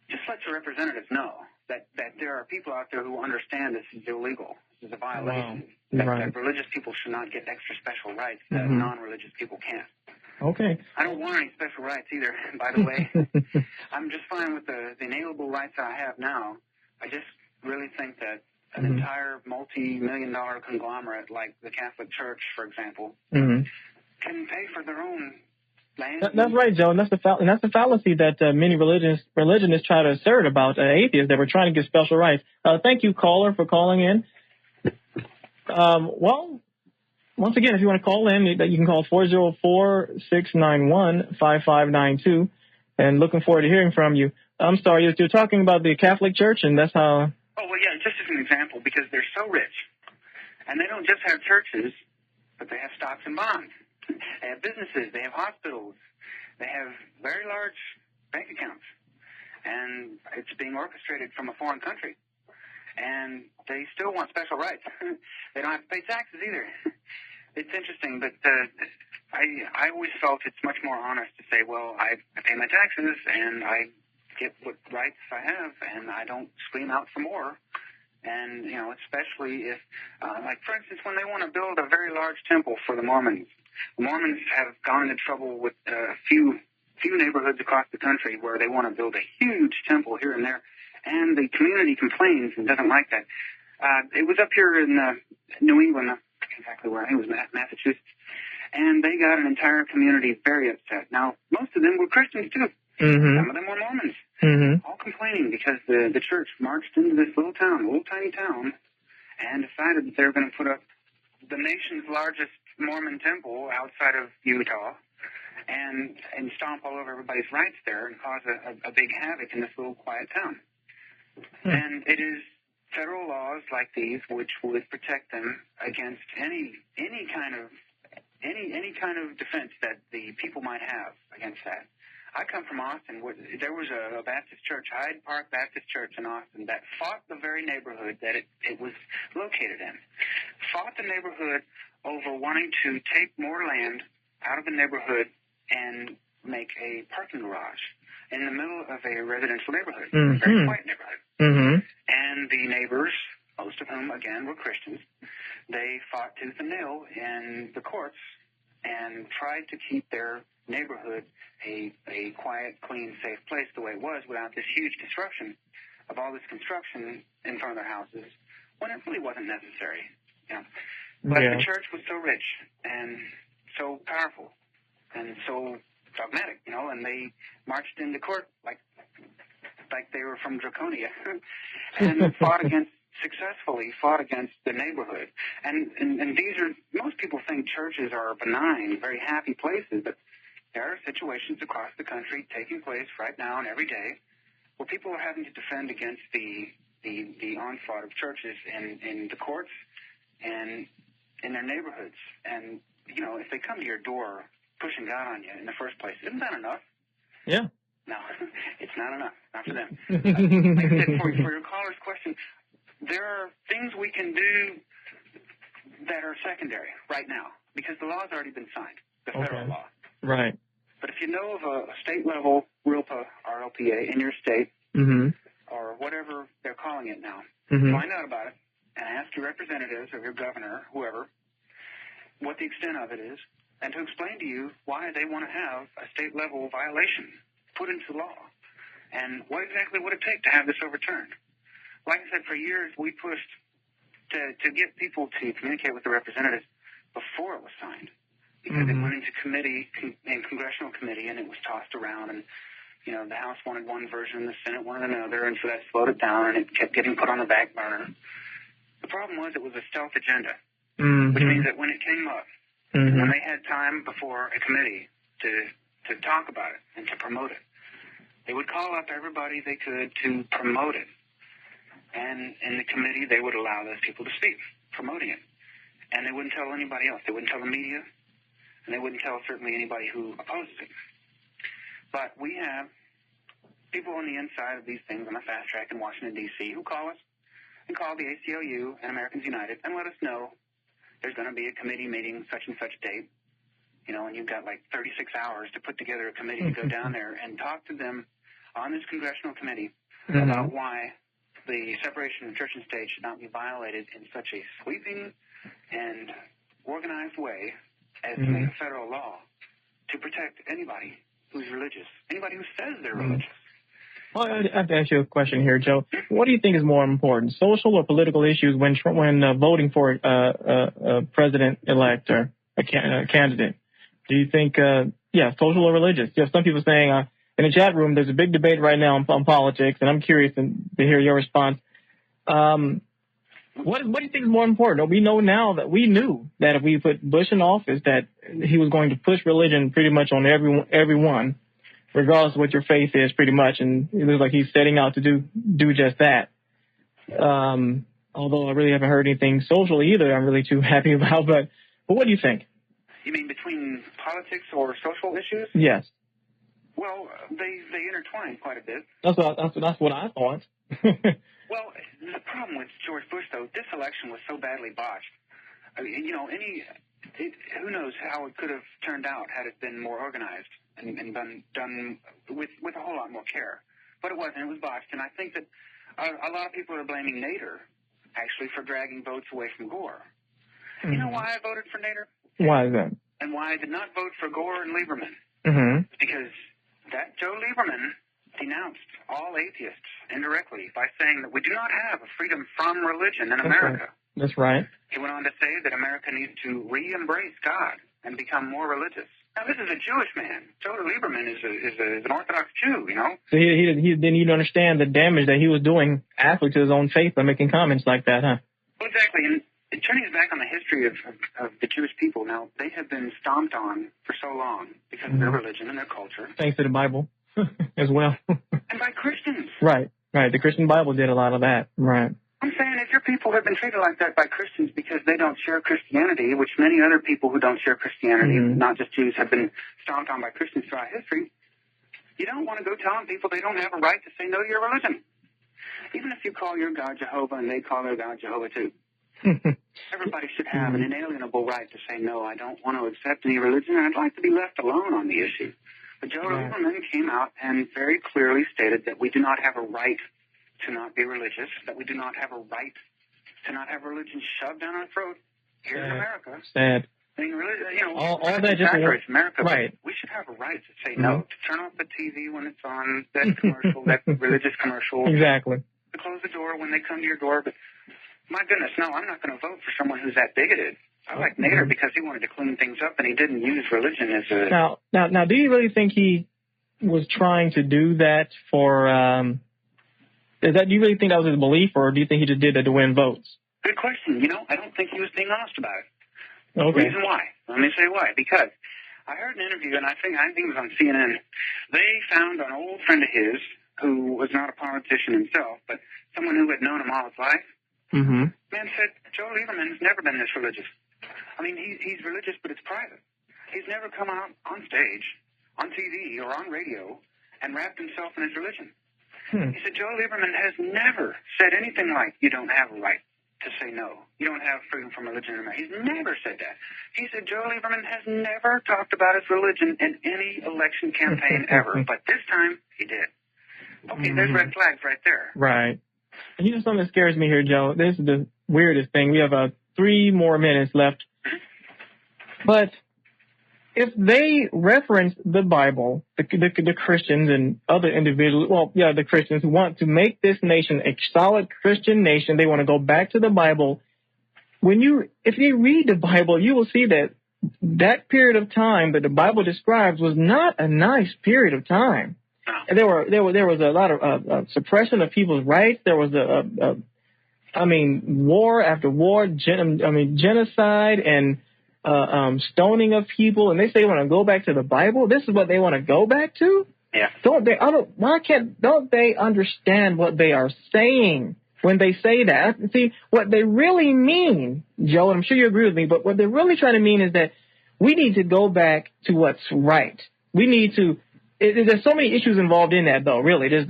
just let your representatives know that there are people out there who understand this is illegal. This is a violation. Wow. That religious people should not get extra special rights that non-religious people can't. Okay. I don't want any special rights either, by the way. I'm just fine with the inalienable rights that I have now. I just really think that an entire multi-million-dollar conglomerate like the Catholic Church, for example, can pay for their own land. That's right, Joe. And that's the fallacy that many religionists try to assert about atheists, that we're trying to get special rights. Thank you, caller, for calling in. Well, once again, if you want to call in, you can call 404-691-5592. And looking forward to hearing from you. I'm sorry, you're talking about the Catholic Church, and that's how... Oh, well, yeah, just as an example, because they're so rich. And they don't just have churches, but they have stocks and bonds. They have businesses. They have hospitals. They have very large bank accounts, and it's being orchestrated from a foreign country. And they still want special rights. They don't have to pay taxes either. It's interesting, but I always felt it's much more honest to say, well, I pay my taxes, and I get what rights I have, and I don't scream out for more. And, you know, especially if, like, for instance, when they want to build a very large temple for the Mormons have gone into trouble with a few neighborhoods across the country where they want to build a huge temple here and there, and the community complains and doesn't like that. It was up here in New England, I forget exactly where, I think it was Massachusetts, and they got an entire community very upset. Now, most of them were Christians, too. Mm-hmm. Some of them were Mormons, mm-hmm. all complaining because the church marched into this little tiny town, and decided that they were going to put up the nation's largest Mormon temple outside of Utah, and stomp all over everybody's rights there and cause a big havoc in this little quiet town. And it is federal laws like these which would protect them against any kind of defense that the people might have against that. I come from Austin. There was a Baptist church, Hyde Park Baptist Church in Austin, that fought the very neighborhood that it was located in. Fought the neighborhood over wanting to take more land out of the neighborhood and make a parking garage in the middle of a residential neighborhood, a very quiet neighborhood. Mm-hmm. And the neighbors, most of whom, again, were Christians, they fought tooth and nail in the courts and tried to keep their neighborhood a quiet, clean, safe place the way it was without this huge disruption of all this construction in front of their houses when it really wasn't necessary. You know? But the church was so rich and so powerful and so dogmatic, you know, and they marched into court like they were from Draconia and successfully fought against the neighborhood. And these are, most people think churches are benign, very happy places, but there are situations across the country taking place right now and every day where people are having to defend against the onslaught of churches in the courts and in their neighborhoods. And, you know, if they come to your door pushing God on you in the first place, isn't that enough? Yeah. No, it's not enough. Not for them. Like I said, for your caller's question, there are things we can do that are secondary right now because the law's already been signed, the federal law. Right. But if you know of a state-level RLPA, RLPA in your state, or whatever they're calling it now, find out about it and ask your representatives or your governor, whoever, what the extent of it is, and to explain to you why they want to have a state-level violation put into law, and what exactly would it take to have this overturned. Like I said, for years we pushed to get people to communicate with the representatives before it was signed, because it went into committee, in congressional committee, and it was tossed around, and you know the House wanted one version, the Senate wanted another, and so that slowed it down, and it kept getting put on the back burner. The problem was it was a stealth agenda, which means that when it came up, when they had time before a committee to talk about it and to promote it, they would call up everybody they could to promote it. And in the committee, they would allow those people to speak, promoting it. And they wouldn't tell anybody else. They wouldn't tell the media, and they wouldn't tell certainly anybody who opposes it. But we have people on the inside of these things on the fast track in Washington, D.C., who call us and call the ACLU and Americans United and let us know there's going to be a committee meeting such and such date, you know, and you've got like 36 hours to put together a committee to go down there and talk to them on this congressional committee about why the separation of church and state should not be violated in such a sweeping and organized way as to make a federal law to protect anybody who's religious, anybody who says they're religious. Well, I have to ask you a question here, Joe. What do you think is more important, social or political issues when voting for a president-elect or a candidate? Do you think, social or religious? You have some people saying in the chat room there's a big debate right now on politics, and I'm curious to hear your response. What do you think is more important? We know now that we knew that if we put Bush in office that he was going to push religion pretty much on everyone, regardless of what your faith is, pretty much, and it looks like he's setting out to do just that. Although I really haven't heard anything socially either I'm really too happy about, but what do you think? You mean between politics or social issues? Yes. Well, they intertwine quite a bit. That's what I thought. Well, the problem with George Bush, though, this election was so badly botched. I mean, you know, who knows how it could have turned out had it been more organized and done with a whole lot more care. But it wasn't. It was botched, and I think that a lot of people are blaming Nader, actually, for dragging votes away from Gore. Mm-hmm. You know why I voted for Nader? Why is that? And why I did not vote for Gore and Lieberman? Mm-hmm. Because that Joe Lieberman denounced all atheists indirectly by saying that we do not have a freedom from religion in America. Right. That's right. He went on to say that America needs to re-embrace God and become more religious. Now, this is a Jewish man. Joe Lieberman is an Orthodox Jew, you know? So he didn't even understand the damage that he was doing actually to his own faith by making comments like that, huh? Well, exactly. And turning back on the history of the Jewish people, now, they have been stomped on for so long because of their religion and their culture. Thanks to the Bible as well. And by Christians. Right. The Christian Bible did a lot of that. Right. I'm saying if your people have been treated like that by Christians because they don't share Christianity, which many other people who don't share Christianity, not just Jews, have been stomped on by Christians throughout history, you don't want to go telling people they don't have a right to say no to your religion. Even if you call your God Jehovah and they call their God Jehovah too. Everybody should have an inalienable right to say, no, I don't want to accept any religion, and I'd like to be left alone on the issue. But Joe Lieberman came out and very clearly stated that we do not have a right to not be religious, that we do not have a right to not have religion shoved down our throat here in America. Sad. I mean, religion, you know, all that just America, right. We should have a right to say no, to turn off the TV when it's on, that commercial, that religious commercial. Exactly. To close the door when they come to your door. But my goodness, no, I'm not going to vote for someone who's that bigoted. I like Nader because he wanted to clean things up and he didn't use religion as a... Now, do you really think he was trying to do that for... do you really think that was his belief, or do you think he just did that to win votes? Good question. You know, I don't think he was being honest about it. Okay. Reason why. Let me say why. Because I heard an interview, and I think it was on CNN. They found an old friend of his who was not a politician himself, but someone who had known him all his life. Mm-hmm. Man said, Joe Lieberman has never been this religious. I mean, he's religious, but it's private. He's never come out on stage, on TV, or on radio and wrapped himself in his religion. He said, Joe Lieberman has never said anything like, you don't have a right to say no. You don't have freedom from religion in America. He's never said that. He said Joe Lieberman has never talked about his religion in any election campaign ever. But this time, he did. Okay, there's red flags right there. Right. And you know something that scares me here, Joe? This is the weirdest thing. We have 3 more minutes left. But if they reference the Bible, the Christians and other individuals, the Christians who want to make this nation a solid Christian nation, they want to go back to the Bible. If you read the Bible, you will see that period of time that the Bible describes was not a nice period of time. And there was a lot of suppression of people's rights. There was war after war, genocide and stoning of people, and they say they want to go back to the Bible. This is what they want to go back to? Yeah. Don't they understand what they are saying when they say that? See, what they really mean, Joe, and I'm sure you agree with me, but what they're really trying to mean is that we need to go back to what's right. We need to, there's so many issues involved in that, though, really. There's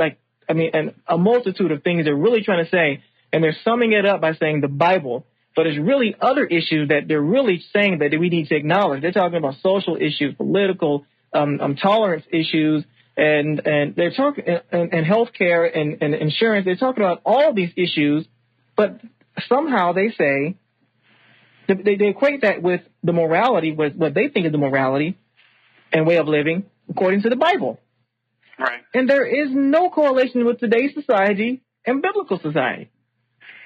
a multitude of things they're really trying to say, and they're summing it up by saying the Bible. But there's really other issues that they're really saying that we need to acknowledge. They're talking about social issues, political tolerance issues, and they're talking and healthcare and insurance. They're talking about all these issues, but somehow they say they equate that with the morality, with what they think is the morality and way of living according to the Bible. Right. And there is no correlation with today's society and biblical society.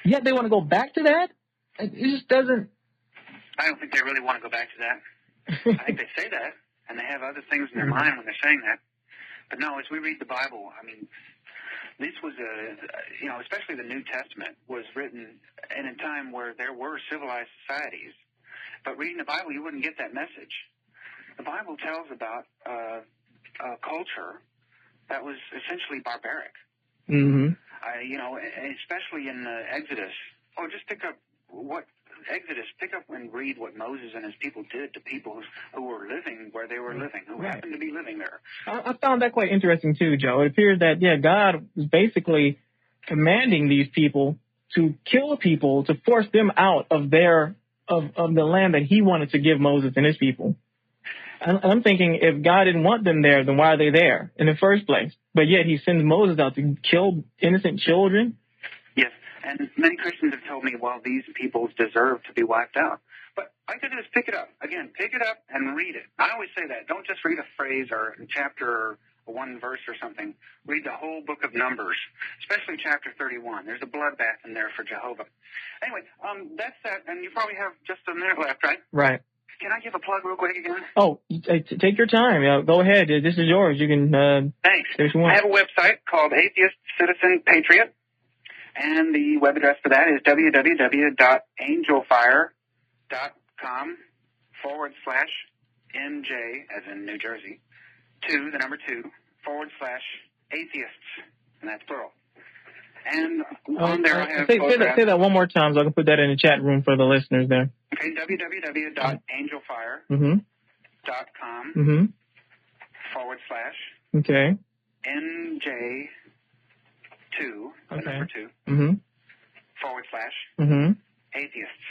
Yet they want to go back to that. It just doesn't... I don't think they really want to go back to that. I think they say that, and they have other things in their mind when they're saying that. But no, as we read the Bible, I mean, this was especially the New Testament was written in a time where there were civilized societies. But reading the Bible, you wouldn't get that message. The Bible tells about a culture that was essentially barbaric. Mm-hmm. Especially in Exodus. Just pick up what Exodus, pick up and read what Moses and his people did to people who were living where they were living, who happened to be living there. I found that quite interesting too, Joe. It appears that, God was basically commanding these people to kill people to force them out of of the land that he wanted to give Moses and his people. And I'm thinking, if God didn't want them there, then why are they there in the first place? But yet he sends Moses out to kill innocent children. Yes, and many Christians have told me, well, these peoples deserve to be wiped out. But all you have to do is pick it up. Again, pick it up and read it. I always say that. Don't just read a phrase or a chapter or one verse or something. Read the whole book of Numbers, especially chapter 31. There's a bloodbath in there for Jehovah. Anyway, that's that, and you probably have just a minute left, right? Right. Can I give a plug real quick again? Oh, take your time. Go ahead. This is yours. You can. Thanks. If you want. I have a website called Atheist Citizen Patriot, and the web address for that is www.angelfire.com/NJ, as in New Jersey, 2, the number 2, /atheists, and that's plural. And on there I have say that one more time so I can put that in the chat room for the listeners there. Okay, www.angelfire.com / Okay. NJ2, the Okay. number 2, / atheists.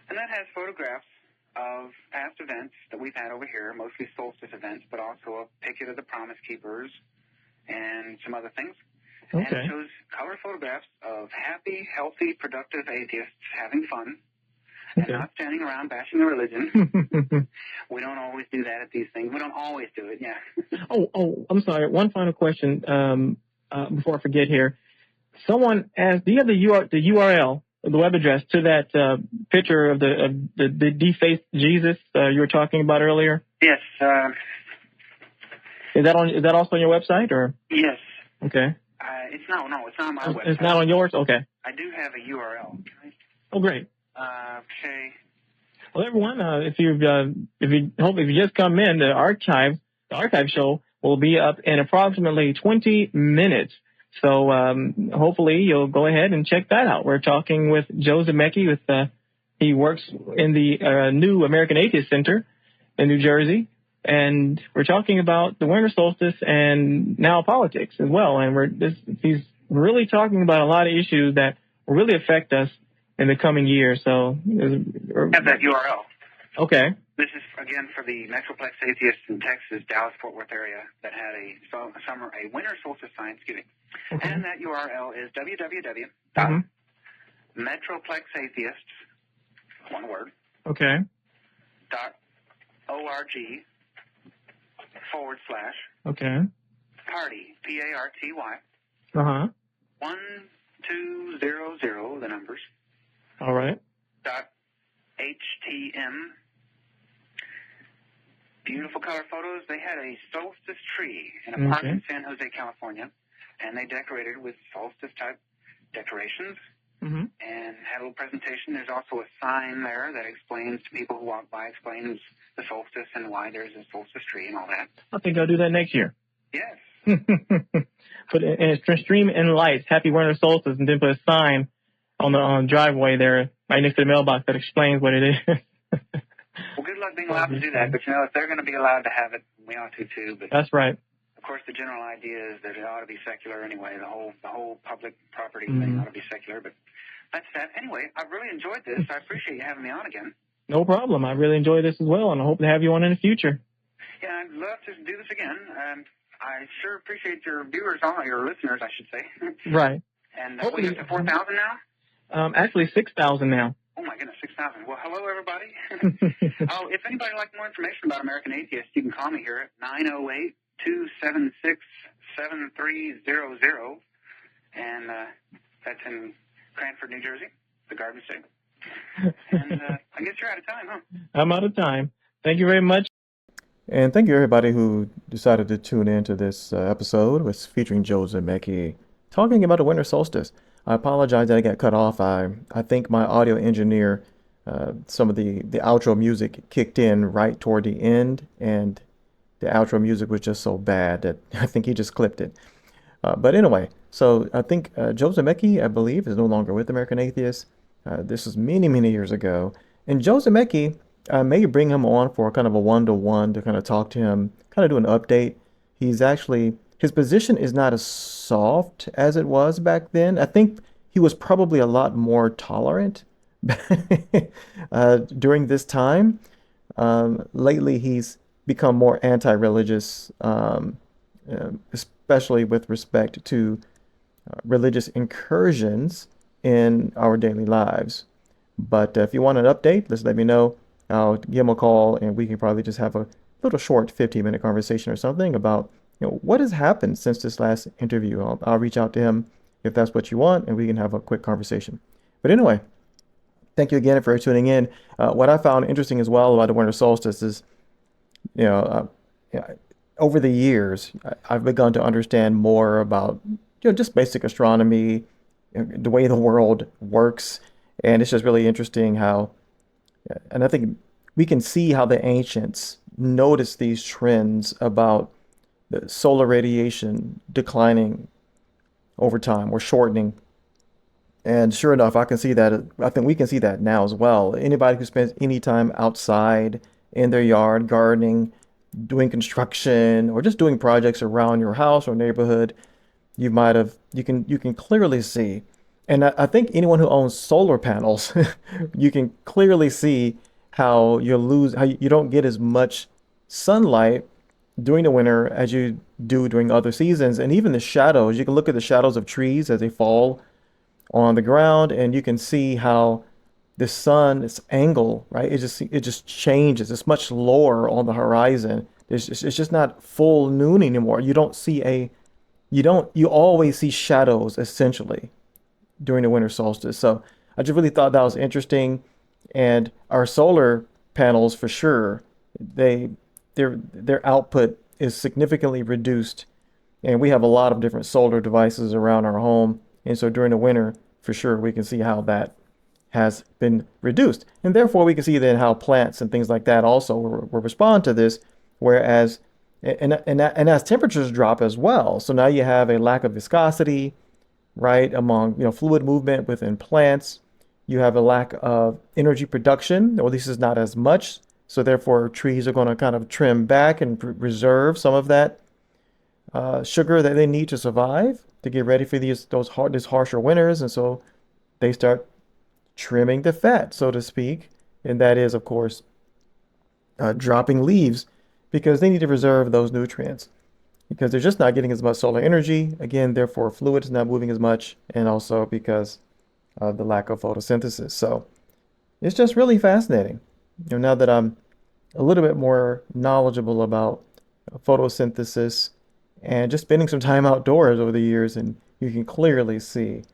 And that has photographs of past events that we've had over here, mostly solstice events, but also a picture of the Promise Keepers and some other things. Okay. And it shows color photographs of happy, healthy, productive atheists having fun and not standing around bashing the religion. We don't always do that at these things. We don't always do it, yeah. Oh, I'm sorry. One final question before I forget here. Someone asked, do you have the URL, the web address to that picture of the defaced Jesus you were talking about earlier? Yes. Is that also on your website, or? Yes. Okay. It's not on my website. It's not on yours? Okay. I do have a URL. Oh, great. Okay. Well, everyone, if you just come in, the archive show will be up in approximately 20 minutes. So hopefully you'll go ahead and check that out. We're talking with Joe Zamecki. He works in the new American Atheist Center in New Jersey. And we're talking about the winter solstice and now politics as well. And he's really talking about a lot of issues that will really affect us in the coming year. So I have that URL. Okay. This is, again, for the Metroplex Atheists in Texas, Dallas-Fort Worth area that had a winter solstice sign, Okay. And that URL is www.metroplexatheists, one word, Okay. .org / Okay. party, PARTY, 1200, the numbers, All right. .htm. Beautiful color photos. They had a solstice tree in a park in San Jose, California, and they decorated with solstice-type decorations and had a little presentation. There's also a sign there that explains to people who walk by, explains the solstice and why there's a solstice tree and all that. I think I'll do that next year. Yes. Put and stream in lights, happy winter solstice, and then put a sign on the driveway there, right next to the mailbox that explains what it is. Well, good luck being allowed to do that, but if they're going to be allowed to have it, we ought to too. But that's right. Of course, the general idea is that it ought to be secular anyway. The whole public property thing ought to be secular. But that's that. Anyway, I really enjoyed this. I appreciate you having me on again. No problem. I really enjoyed this as well, and I hope to have you on in the future. Yeah, I'd love to do this again. I sure appreciate your viewers, your listeners, I should say. Right. And we have to 4,000 now? Actually 6,000 now. Oh, my goodness, 6,000. Well, hello, everybody. If anybody would like more information about American Atheists, you can call me here at 908-276-7300. And that's in Cranford, New Jersey, the Garden State. And I guess you're out of time, huh? I'm out of time. Thank you very much. And thank you, everybody who decided to tune in to this episode, which featuring Joe Zamecki talking about the winter solstice. I apologize that I got cut off. I think my audio engineer, some of the outro music kicked in right toward the end, and the outro music was just so bad that I think he just clipped it. But anyway, so I think Joe Zamecki, I believe, is no longer with American Atheists. This was many, many years ago. And Joe Zamecki, maybe bring him on for kind of a one-to-one to kind of talk to him, kind of do an update. He's actually, his position is not as soft as it was back then. I think he was probably a lot more tolerant during this time. Lately, he's become more anti-religious, especially with respect to religious incursions in our daily lives. But if you want an update, just let me know. I'll give him a call and we can probably just have a little short 15-minute conversation or something about what has happened since this last interview. I'll reach out to him if that's what you want and we can have a quick conversation. But anyway, thank you again for tuning in. What I found interesting as well about the winter solstice is, over the years, I've begun to understand more about, just basic astronomy, the way the world works. And it's just really interesting how, and I think we can see how the ancients noticed these trends about the solar radiation declining over time or shortening. And sure enough, I can see that. I think we can see that now as well. Anybody who spends any time outside in their yard, gardening, doing construction, or just doing projects around your house or neighborhood, you can clearly see. And I think anyone who owns solar panels, you can clearly see how you don't get as much sunlight during the winter as you do during other seasons. And even the shadows, you can look at the shadows of trees as they fall on the ground, and you can see how the sun, its angle, right? It just changes. It's much lower on the horizon. It's just not full noon anymore. You always see shadows essentially during the winter solstice. So I just really thought that was interesting. And our solar panels, for sure, their output is significantly reduced. And we have a lot of different solar devices around our home. And so during the winter, for sure, we can see how that has been reduced. And therefore, we can see then how plants and things like that also will respond to this. Whereas, and as temperatures drop as well. So now you have a lack of viscosity, right, among fluid movement within plants. You have a lack of energy production, or at least it's not as much. So therefore, trees are going to kind of trim back and reserve some of that sugar that they need to survive to get ready for these harsher winters. And so they start trimming the fat, so to speak. And that is, of course, dropping leaves because they need to reserve those nutrients because they're just not getting as much solar energy. Again, therefore, fluid is not moving as much, and also because of the lack of photosynthesis. So it's just really fascinating. Now that I'm a little bit more knowledgeable about photosynthesis and just spending some time outdoors over the years, and you can clearly see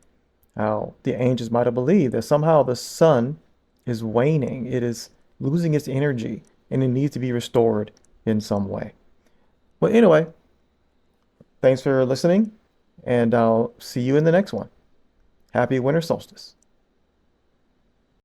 how the ancients might have believed that somehow the sun is waning. It is losing its energy, and it needs to be restored in some way. Well, anyway, thanks for listening, and I'll see you in the next one. Happy winter solstice.